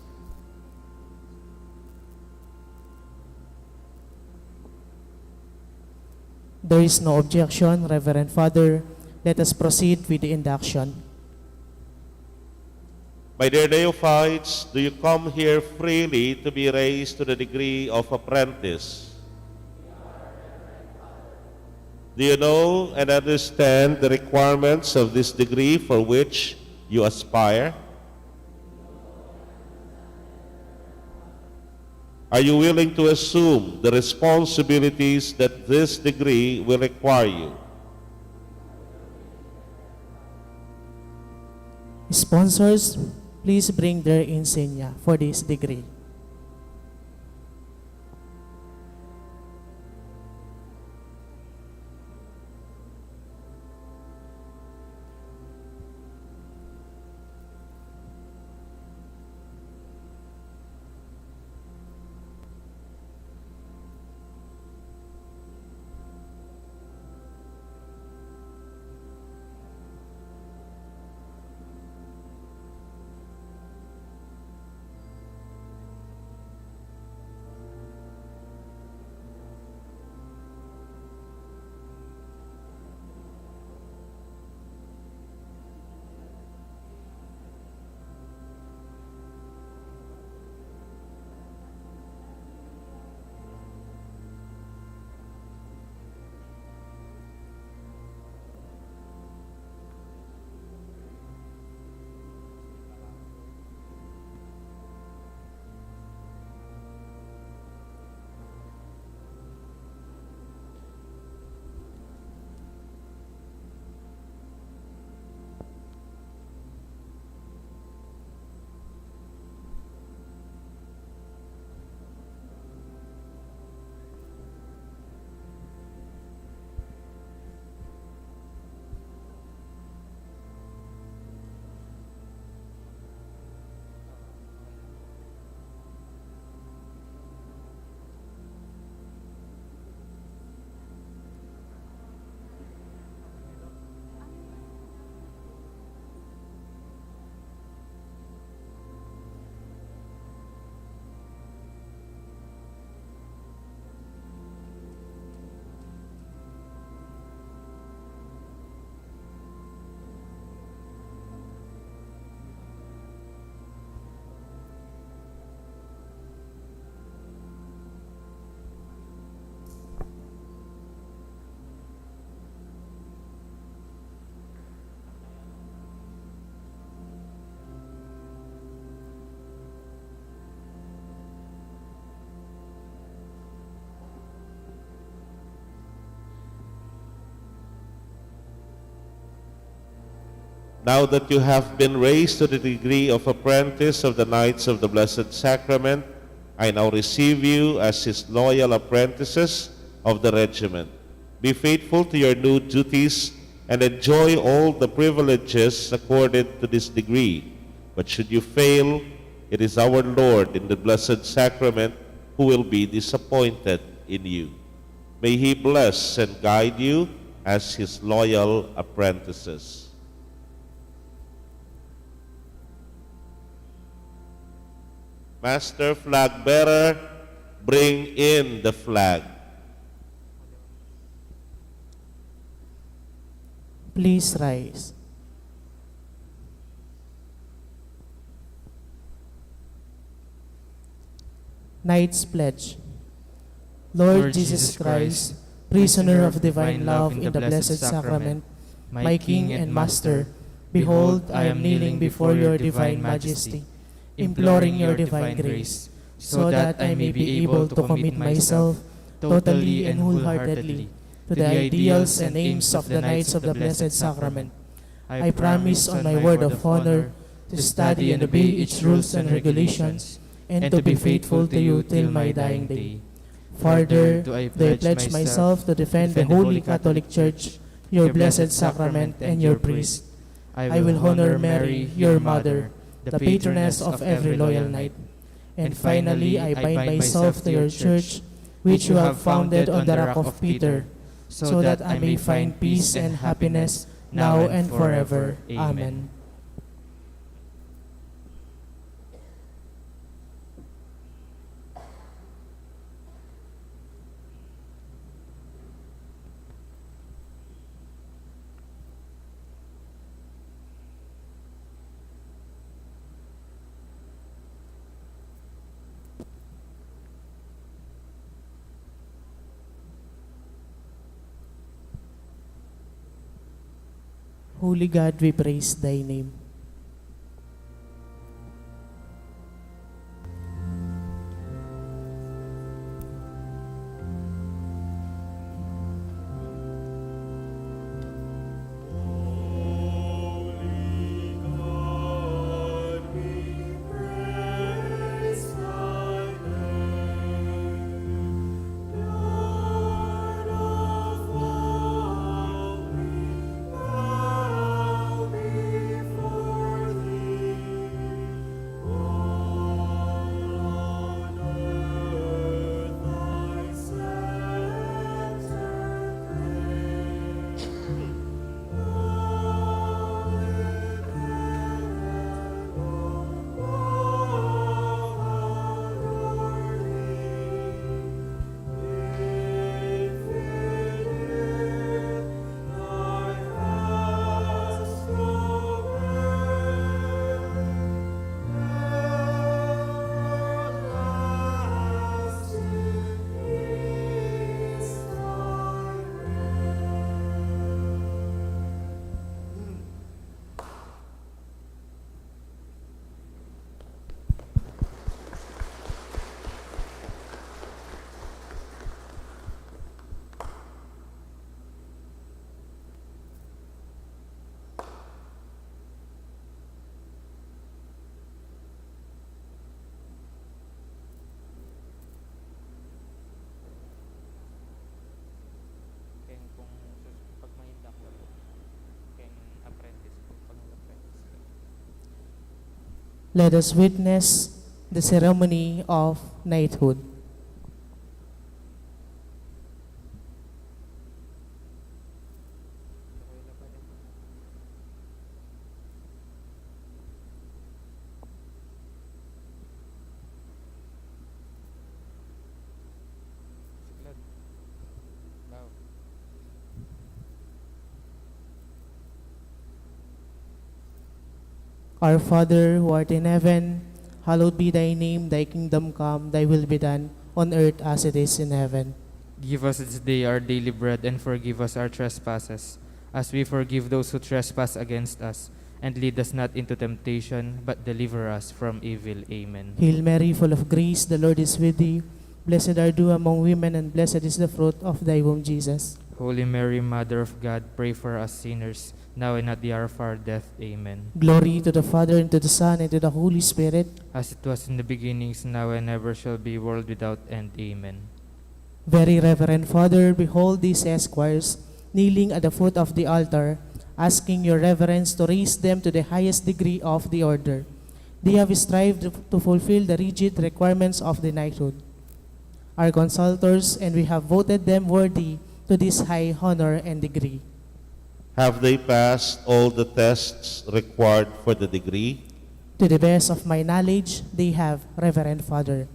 There is no objection, Reverend Father. Let us proceed with the induction. My dear neophytes, do you come here freely to be raised to the degree of apprentice? Do you know and understand the requirements of this degree for which you aspire? Are you willing to assume the responsibilities that this degree will require you? Sponsors, please bring their insignia for this degree. Now that you have been raised to the degree of apprentice of the Knights of the Blessed Sacrament, I now receive you as his loyal apprentices of the regiment. Be faithful to your new duties and enjoy all the privileges accorded to this degree. But should you fail, it is our Lord in the Blessed Sacrament who will be disappointed in you. May he bless and guide you as his loyal apprentices. Master flag bearer, bring in the flag. Please rise. Knight's Pledge. Lord Jesus Christ, prisoner of divine love in the Blessed Sacrament, my King and Master, behold, I am kneeling before your divine majesty, imploring your divine grace, so that I may be able to commit myself totally and wholeheartedly to the ideals and aims of the Knights of the Blessed Sacrament. I promise on my word of honor to study and obey its rules and regulations, and to be faithful to you till my dying day. Further, do I pledge myself to defend the Holy Catholic Church, your Blessed Sacrament, and your priest. I will honor Mary, your mother, the patroness of every loyal knight. And finally, I bind myself to your church, which you have founded on the rock of Peter, so that I may find peace and happiness now and forever. Amen. Holy God, we praise thy name. Let us witness the ceremony of knighthood. Our Father, who art in heaven, hallowed be thy name, thy kingdom come, thy will be done, on earth as it is in heaven. Give us this day our daily bread, and forgive us our trespasses, as we forgive those who trespass against us. And lead us not into temptation, but deliver us from evil. Amen. Hail Mary, full of grace, the Lord is with thee. Blessed art thou among women, and blessed is the fruit of thy womb, Jesus. Holy Mary, Mother of God, pray for us sinners, now and at the hour of our death. Amen. Glory to the Father, and to the Son, and to the Holy Spirit. As it was in the beginning, is now, and ever shall be, world without end. Amen. Very Reverend Father, behold these esquires kneeling at the foot of the altar, asking your reverence to raise them to the highest degree of the order. They have strived to fulfill the rigid requirements of the knighthood. Our consultors, and we have voted them worthy to this high honor and degree. Have they passed all the tests required for the degree? To the best of my knowledge, they have, Reverend Father.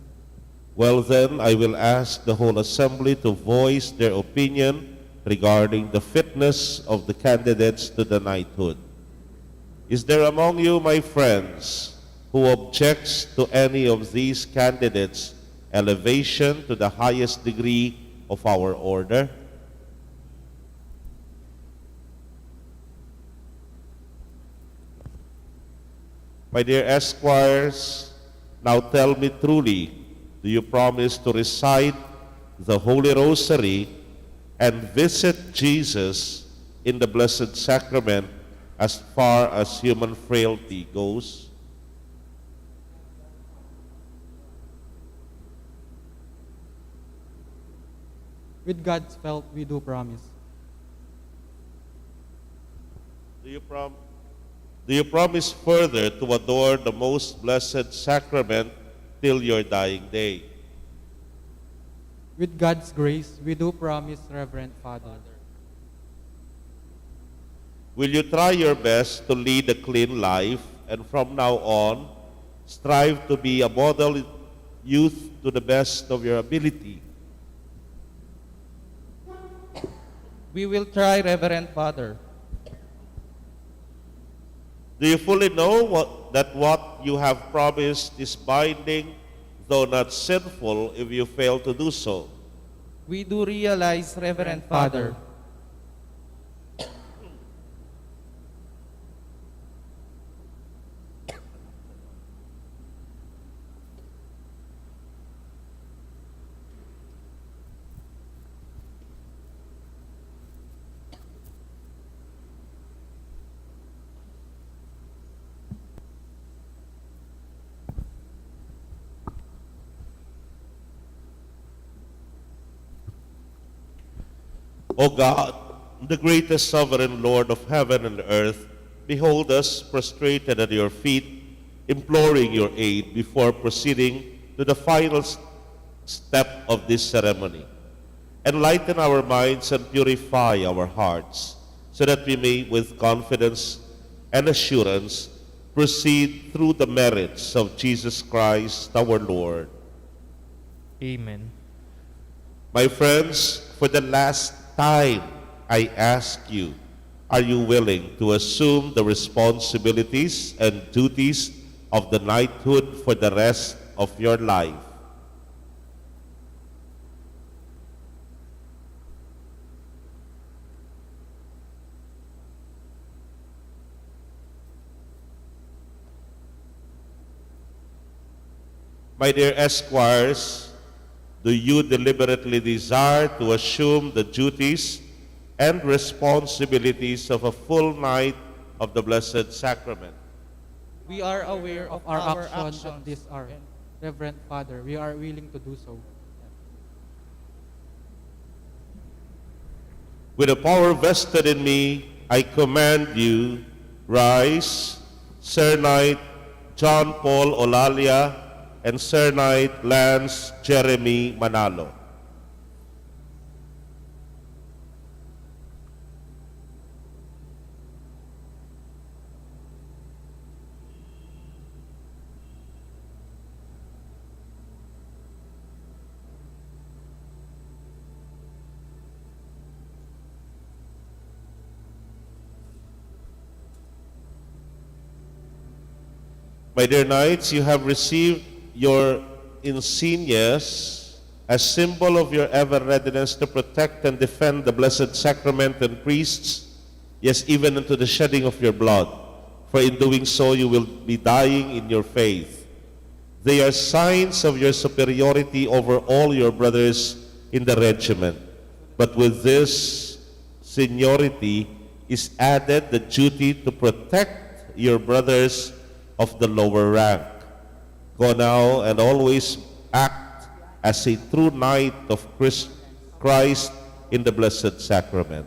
Well then, I will ask the whole assembly to voice their opinion regarding the fitness of the candidates to the knighthood. Is there among you, my friends, who objects to any of these candidates' elevation to the highest degree of our order? My dear esquires, now tell me truly, do you promise to recite the Holy Rosary and visit Jesus in the Blessed Sacrament as far as human frailty goes? With God's help, we do promise. Do you promise further to adore the most blessed sacrament till your dying day? With God's grace, we do promise, Reverend Father. Will you try your best to lead a clean life and from now on strive to be a model youth to the best of your ability? We will try, Reverend Father. Do you fully know that what you have promised is binding, though not sinful, if you fail to do so? We do realize, Reverend Father. O God, the greatest sovereign Lord of heaven and earth, behold us prostrated at your feet, imploring your aid before proceeding to the final step of this ceremony. Enlighten our minds and purify our hearts, so that we may with confidence and assurance proceed through the merits of Jesus Christ our Lord. Amen. My friends, for the last time, I ask you, are you willing to assume the responsibilities and duties of the knighthood for the rest of your life? My dear esquires, do you deliberately desire to assume the duties and responsibilities of a full Knight of the Blessed Sacrament? We are aware of our our actions actions. at this hour. Reverend Father, we are willing to do so. With the power vested in me, I command you, rise, Sir Knight John Paul Olalia and Sir Knight Lance Jeremy Manalo. My dear knights, you have received your insignias as symbol of your ever readiness to protect and defend the Blessed Sacrament and priests, yes, even unto the shedding of your blood. For in doing so, you will be dying in your faith. They are signs of your superiority over all your brothers in the regiment. But with this seniority is added the duty to protect your brothers of the lower rank. Go now and always act as a true knight of Christ in the Blessed Sacrament.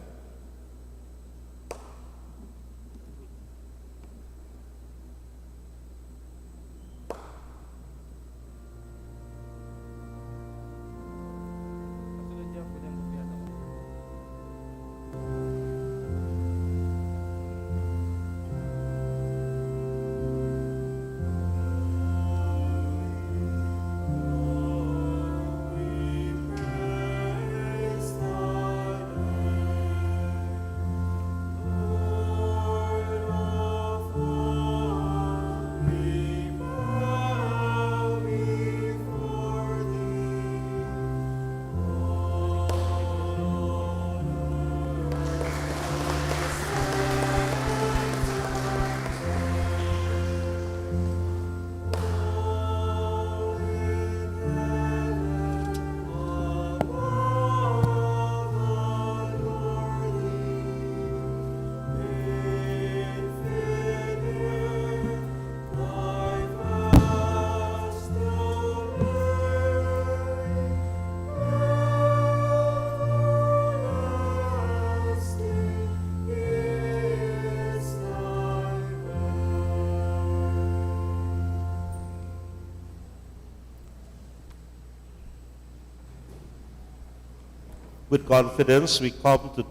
With confidence, we come to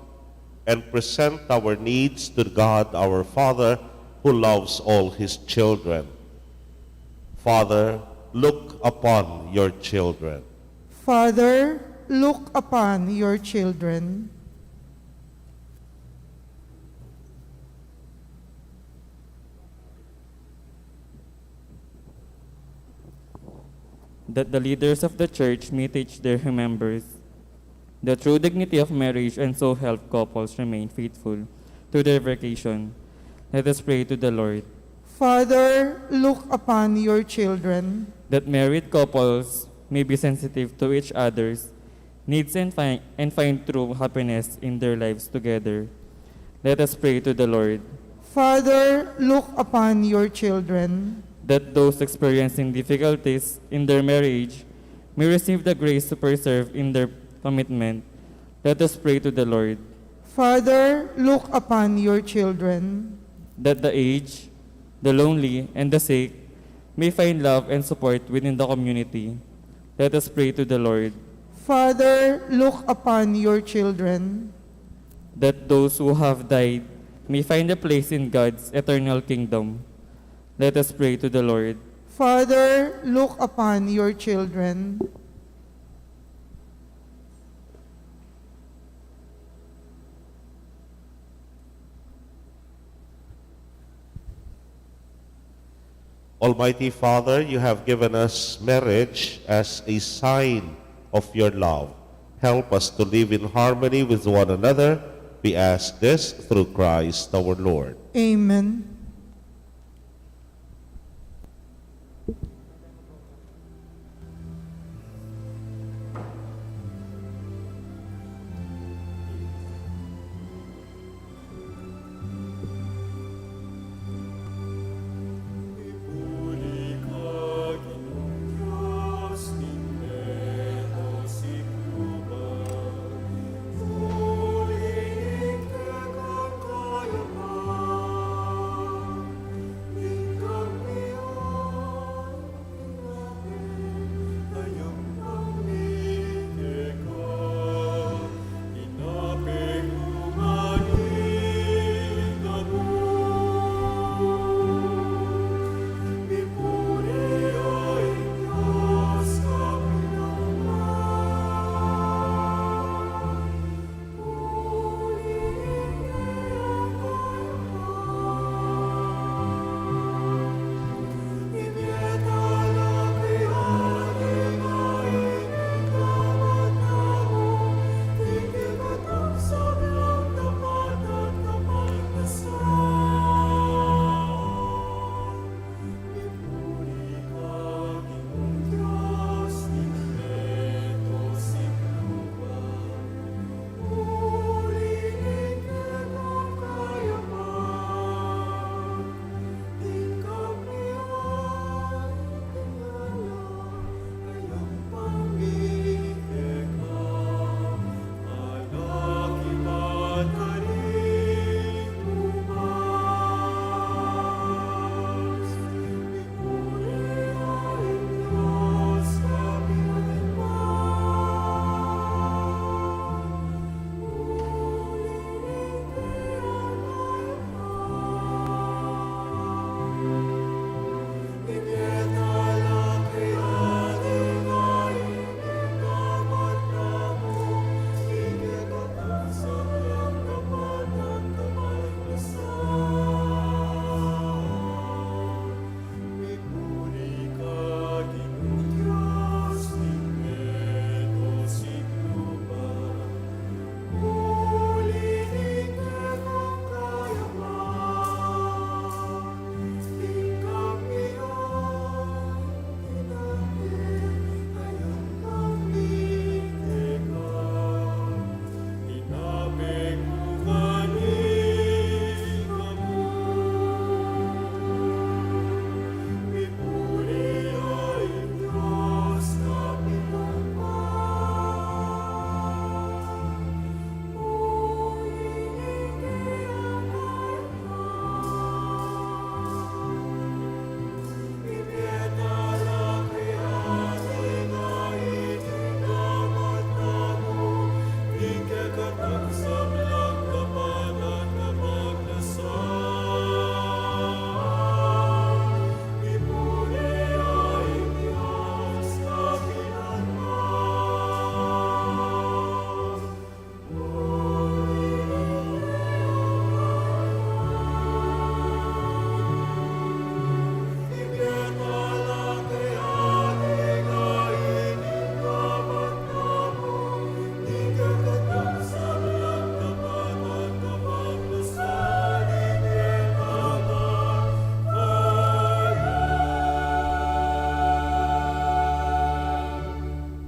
and present our needs to God, our Father, who loves all his children. Father, look upon your children. Father, look upon your children. That the leaders of the church may teach their members the true dignity of marriage and so help couples remain faithful to their vocation. Let us pray to the Lord. Father, look upon your children. That married couples may be sensitive to each other's needs and find true happiness in their lives together. Let us pray to the Lord. Father, look upon your children. That those experiencing difficulties in their marriage may receive the grace to persevere in their commitment. Let us pray to the Lord. Father, look upon your children. That the aged, the lonely, and the sick may find love and support within the community. Let us pray to the Lord. Father, look upon your children. That those who have died may find a place in God's eternal kingdom. Let us pray to the Lord. Father, look upon your children. Almighty Father, you have given us marriage as a sign of your love. Help us to live in harmony with one another. We ask this through Christ our Lord. Amen.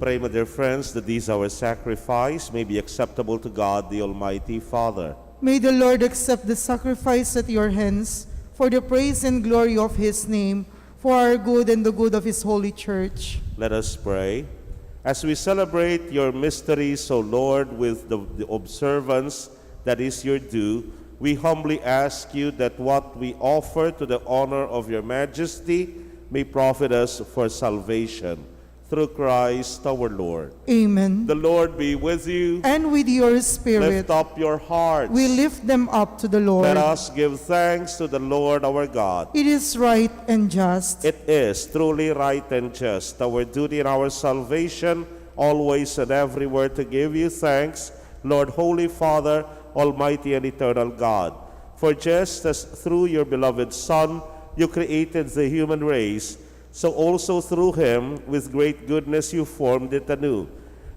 Pray, my dear friends, that this our sacrifice may be acceptable to God, the Almighty Father. May the Lord accept the sacrifice at your hands for the praise and glory of his name, for our good and the good of his holy church. Let us pray. As we celebrate your mysteries, O Lord, with the observance that is your due, we humbly ask you that what we offer to the honor of your majesty may profit us for salvation. Through Christ our Lord. Amen. The Lord be with you. And with your spirit, Lift up your hearts. we lift them up to the Lord. Let us give thanks to the Lord our God. It is right and just. It is truly right and just, our duty and our salvation, always and everywhere to give you thanks, Lord, Holy Father, Almighty and eternal God. For just as through your beloved Son you created the human race, so also through him with great goodness you formed it anew.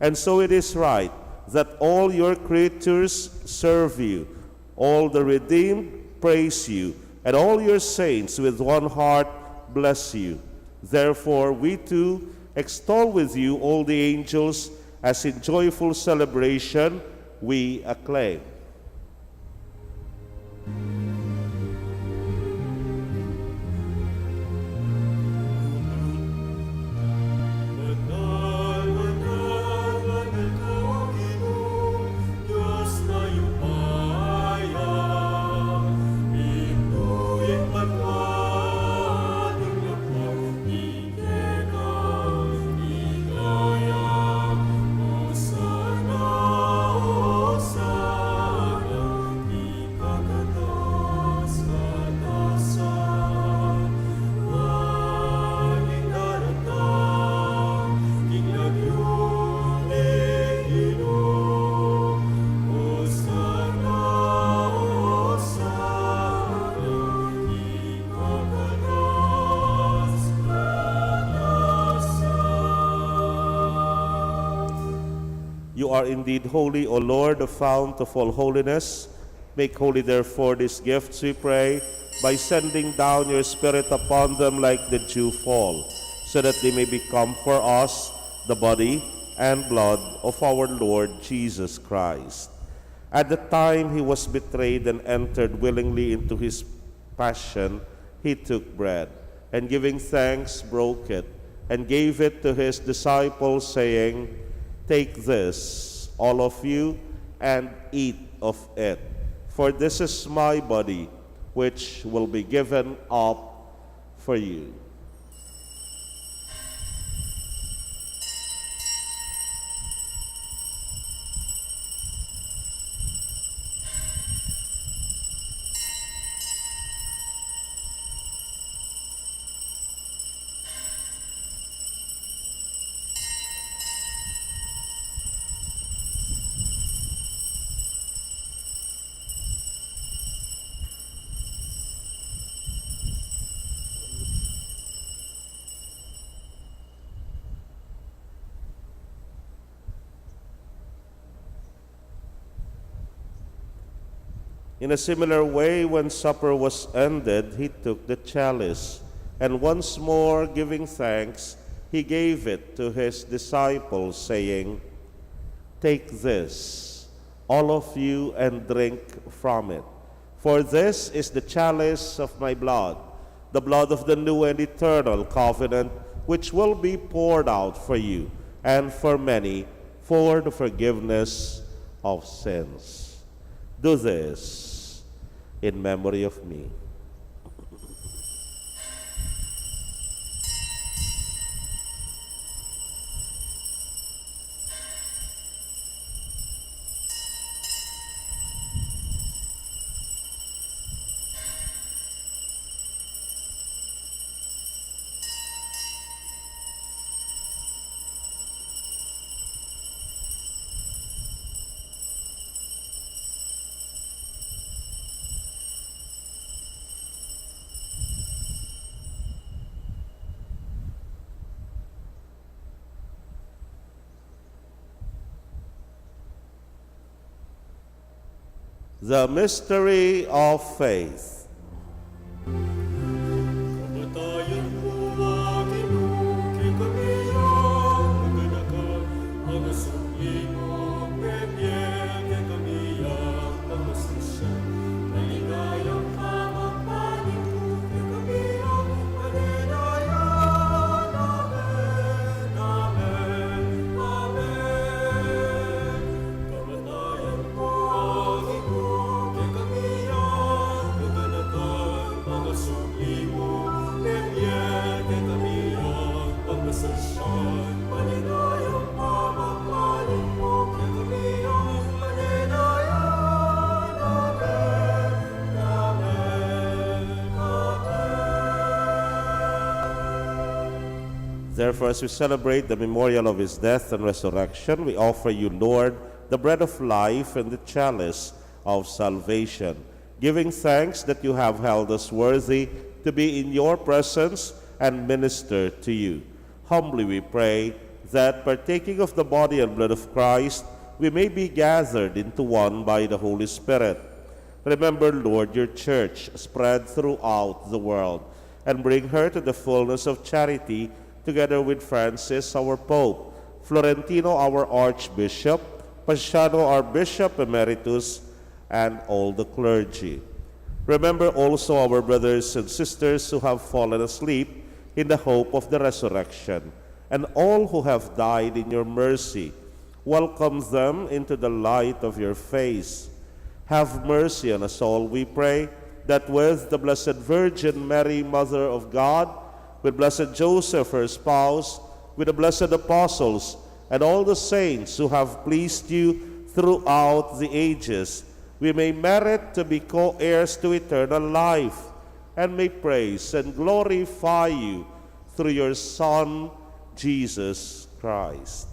And so it is right that all your creatures serve you, all the redeemed praise you, and all your saints with one heart bless you. Therefore we too extol with you all the angels, as in joyful celebration we acclaim. You are indeed holy, O Lord, the fount of all holiness. Make holy, therefore, these gifts, we pray, by sending down your Spirit upon them like the dew fall, so that they may become for us the body and blood of our Lord Jesus Christ. At the time he was betrayed and entered willingly into his passion, he took bread, and giving thanks, broke it, and gave it to his disciples, saying, "Take this, all of you, and eat of it. For this is my body, which will be given up for you." In a similar way, when supper was ended, he took the chalice, and once more giving thanks, he gave it to his disciples, saying, "Take this, all of you, and drink from it. For this is the chalice of my blood, the blood of the new and eternal covenant, which will be poured out for you and for many for the forgiveness of sins. Do this in memory of me." The mystery of faith. Therefore, as we celebrate the memorial of his death and resurrection, we offer you, Lord, the bread of life and the chalice of salvation, giving thanks that you have held us worthy to be in your presence and minister to you. Humbly we pray that, partaking of the body and blood of Christ, we may be gathered into one by the Holy Spirit. Remember, Lord, your church spread throughout the world, and bring her to the fullness of charity, together with Francis, our Pope, Florentino, our Archbishop, Paciano, our Bishop Emeritus, and all the clergy. Remember also our brothers and sisters who have fallen asleep in the hope of the resurrection, and all who have died in your mercy. Welcome them into the light of your face. Have mercy on us all, we pray, that with the Blessed Virgin Mary, Mother of God, with Blessed Joseph, her spouse, with the blessed apostles, and all the saints who have pleased you throughout the ages, we may merit to be co-heirs to eternal life, and may praise and glorify you through your Son, Jesus Christ.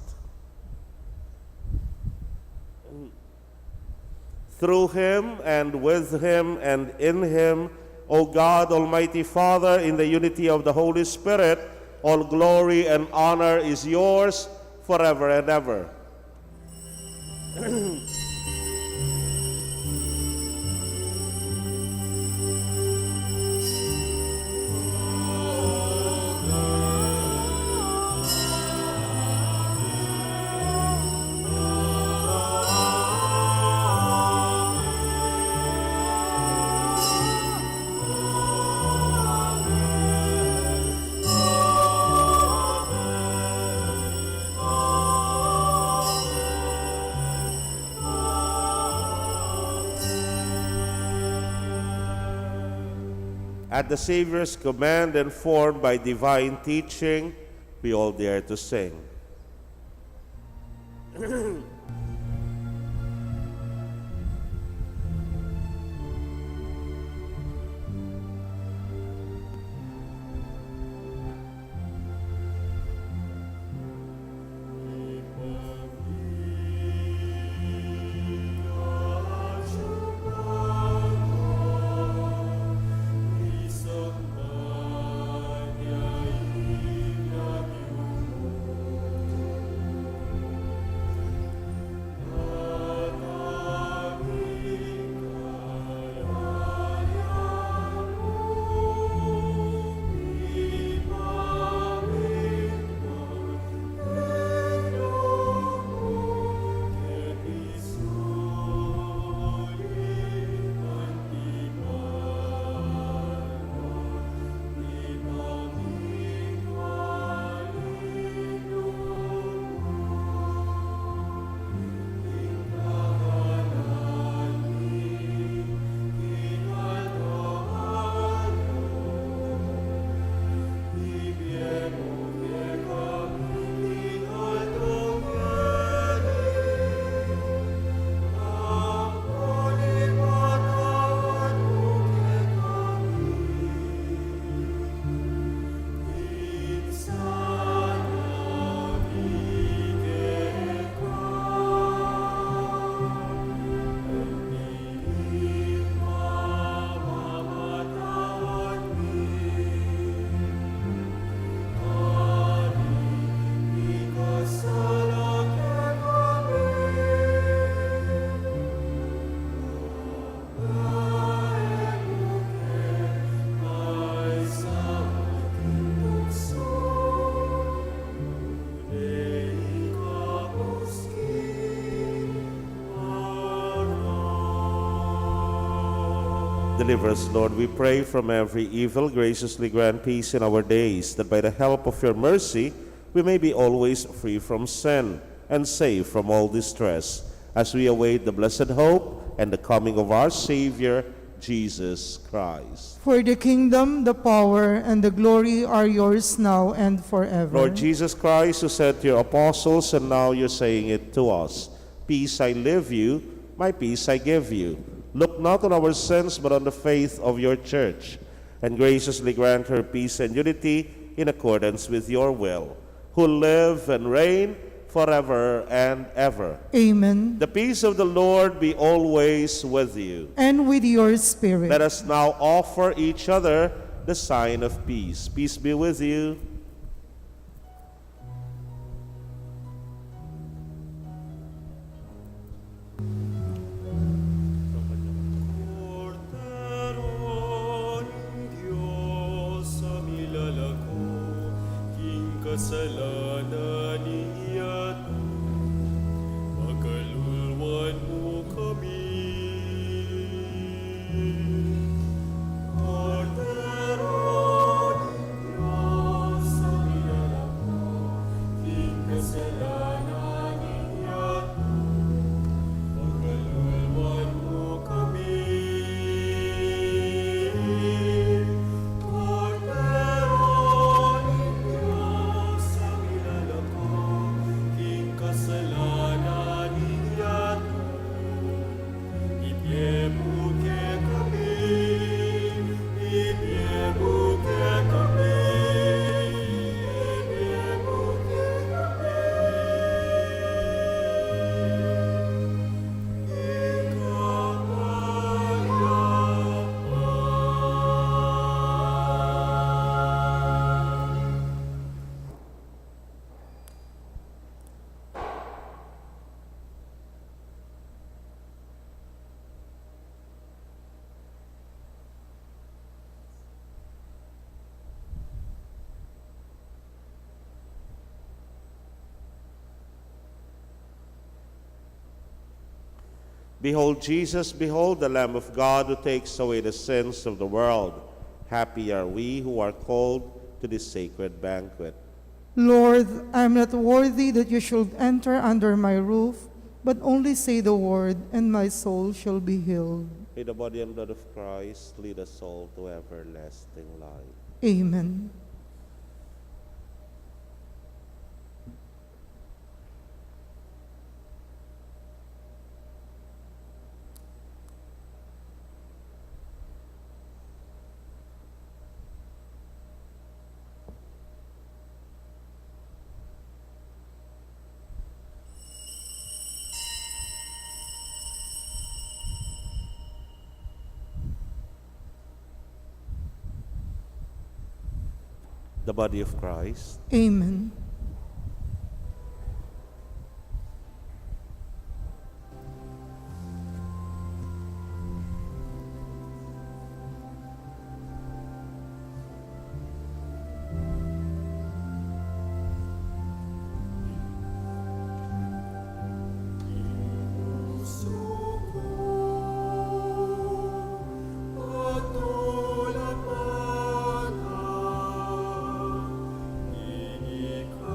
Through him, and with him, and in him, O God, Almighty Father, in the unity of the Holy Spirit, all glory and honor is yours forever and ever. At the Savior's command and formed by divine teaching, we all dare to sing. Deliver us, Lord, we pray, from every evil. Graciously grant peace in our days, that by the help of your mercy we may be always free from sin and safe from all distress, as we await the blessed hope and the coming of our Savior, Jesus Christ. For the kingdom, the power, and the glory are yours now and forever. Lord Jesus Christ, who said to your apostles, and now you're saying it to us, peace I leave you, my peace I give you. Look not on our sins, but on the faith of your church, and graciously grant her peace and unity in accordance with your will, who live and reign forever and ever. Amen. The peace of the Lord be always with you. And with your spirit. Let us now offer each other the sign of peace. Peace be with you. Kasalanan niya, makaluluwan mo kami. Cordero Diyos, sa minalako, king kasalanan niya, makaluluwan mo kami. Behold Jesus, behold the Lamb of God who takes away the sins of the world. Happy are we who are called to this sacred banquet. Lord, I am not worthy that you should enter under my roof, but only say the word, and my soul shall be healed. May the body and blood of Christ lead us all to everlasting life. Amen. The body of Christ. Amen. Ika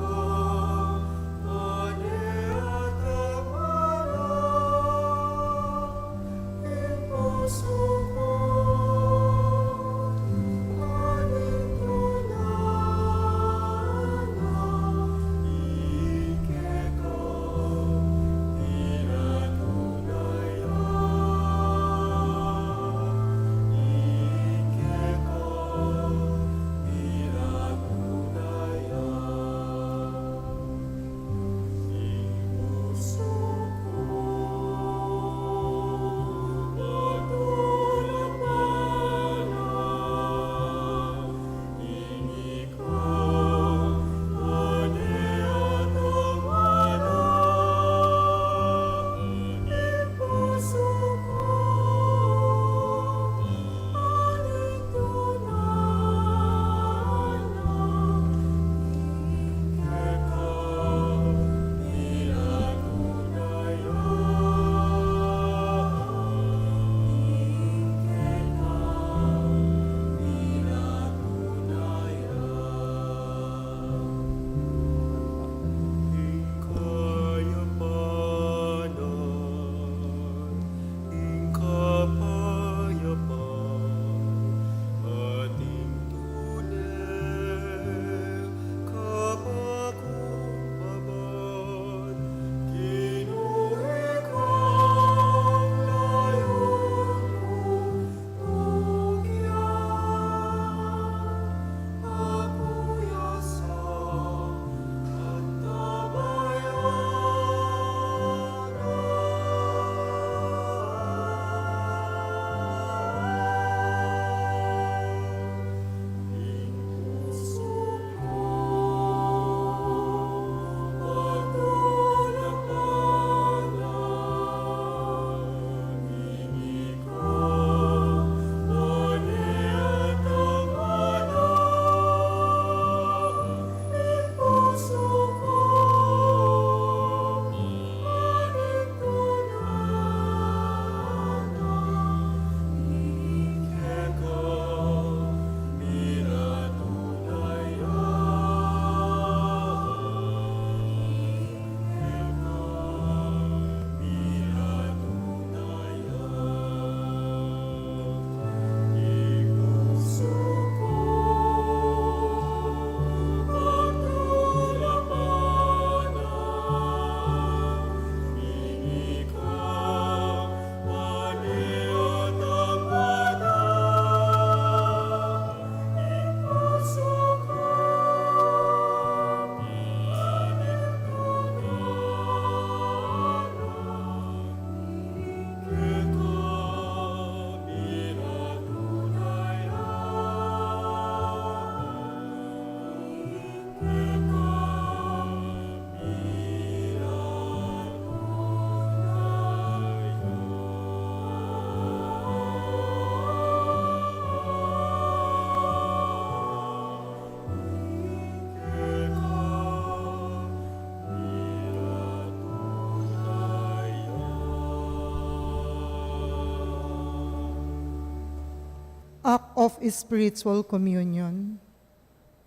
act of spiritual communion.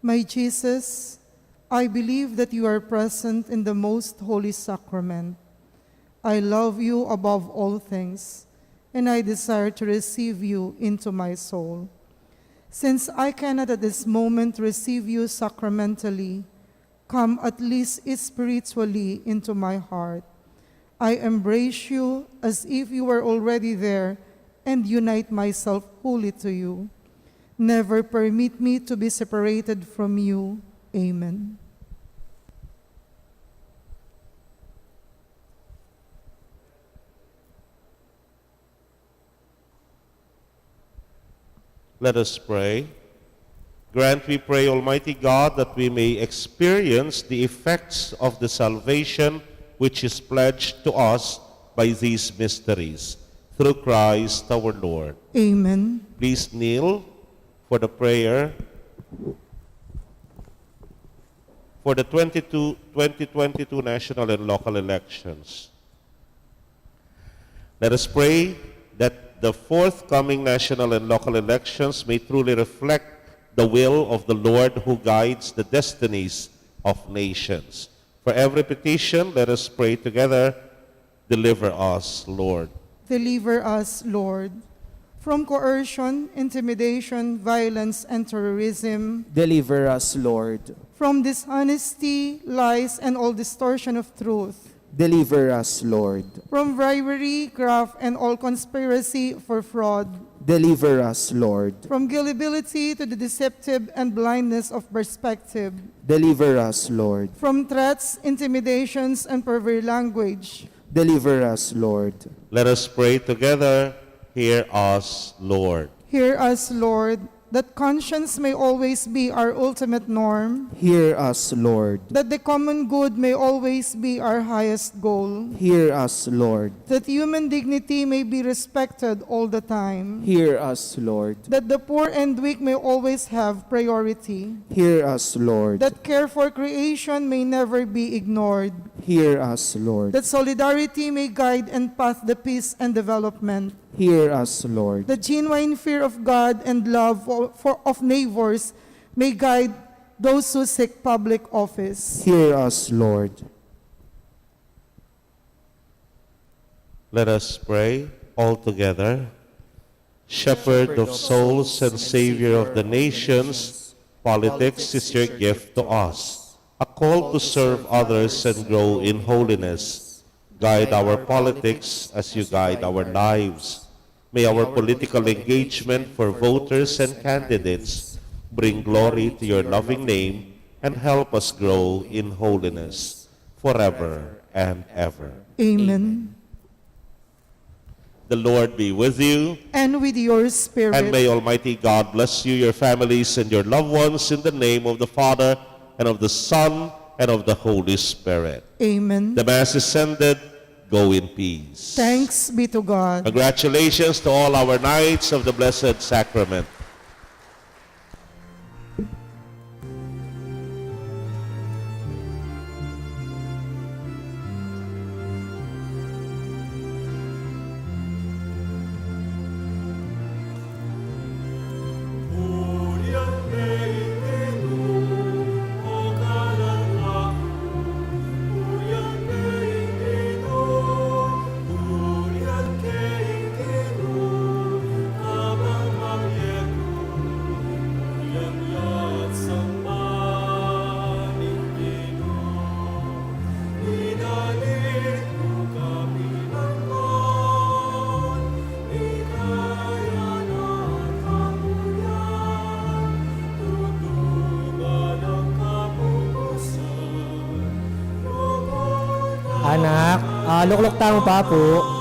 My Jesus, I believe that you are present in the most holy sacrament. I love you above all things, and I desire to receive you into my soul. Since I cannot at this moment receive you sacramentally, come at least spiritually into my heart. I embrace you as if you were already there and unite myself wholly to you. Never permit me to be separated from you. Amen. Let us pray. Grant, we pray, Almighty God, that we may experience the effects of the salvation which is pledged to us by these mysteries. Through Christ our Lord. Amen. Please kneel for the prayer for the 2022 national and local elections. Let us pray that the forthcoming national and local elections may truly reflect the will of the Lord who guides the destinies of nations. For every petition, let us pray together. Deliver us, Lord. Deliver us, Lord, from coercion, intimidation, violence, and terrorism, Deliver us, Lord. from dishonesty, lies, and all distortion of truth, Deliver us, Lord. from bribery, graft, and all conspiracy for fraud, Deliver us, Lord. from gullibility to the deceptive and blindness of perspective, Deliver us, Lord. from threats, intimidations, and perverted language. Deliver us, Lord. Let us pray together. Hear us, Lord. Hear us, Lord, that conscience may always be our ultimate norm, Hear us, Lord. that the common good may always be our highest goal, Hear us, Lord. that human dignity may be respected all the time, Hear us, Lord. that the poor and weak may always have priority, Hear us, Lord. that care for creation may never be ignored, Hear us, Lord. that solidarity may guide and path the peace and development, Hear us, Lord. the genuine fear of God and love of neighbors may guide those who seek public office. Hear us, Lord. Let us pray all together. Shepherd of souls and Savior of the nations, politics is your gift to us, a call to serve others and grow in holiness. Guide our politics as you guide our lives. May our political engagement for voters and candidates bring glory to your loving name and help us grow in holiness forever and ever. Amen. The Lord be with you. And with your spirit. And may Almighty God bless you, your families, and your loved ones in the name of the Father, and of the Son, and of the Holy Spirit. Amen. The Mass is ended. Go in peace. Thanks be to God. Congratulations to all our Knights of the Blessed Sacrament. Anak, luklok tamo pa po.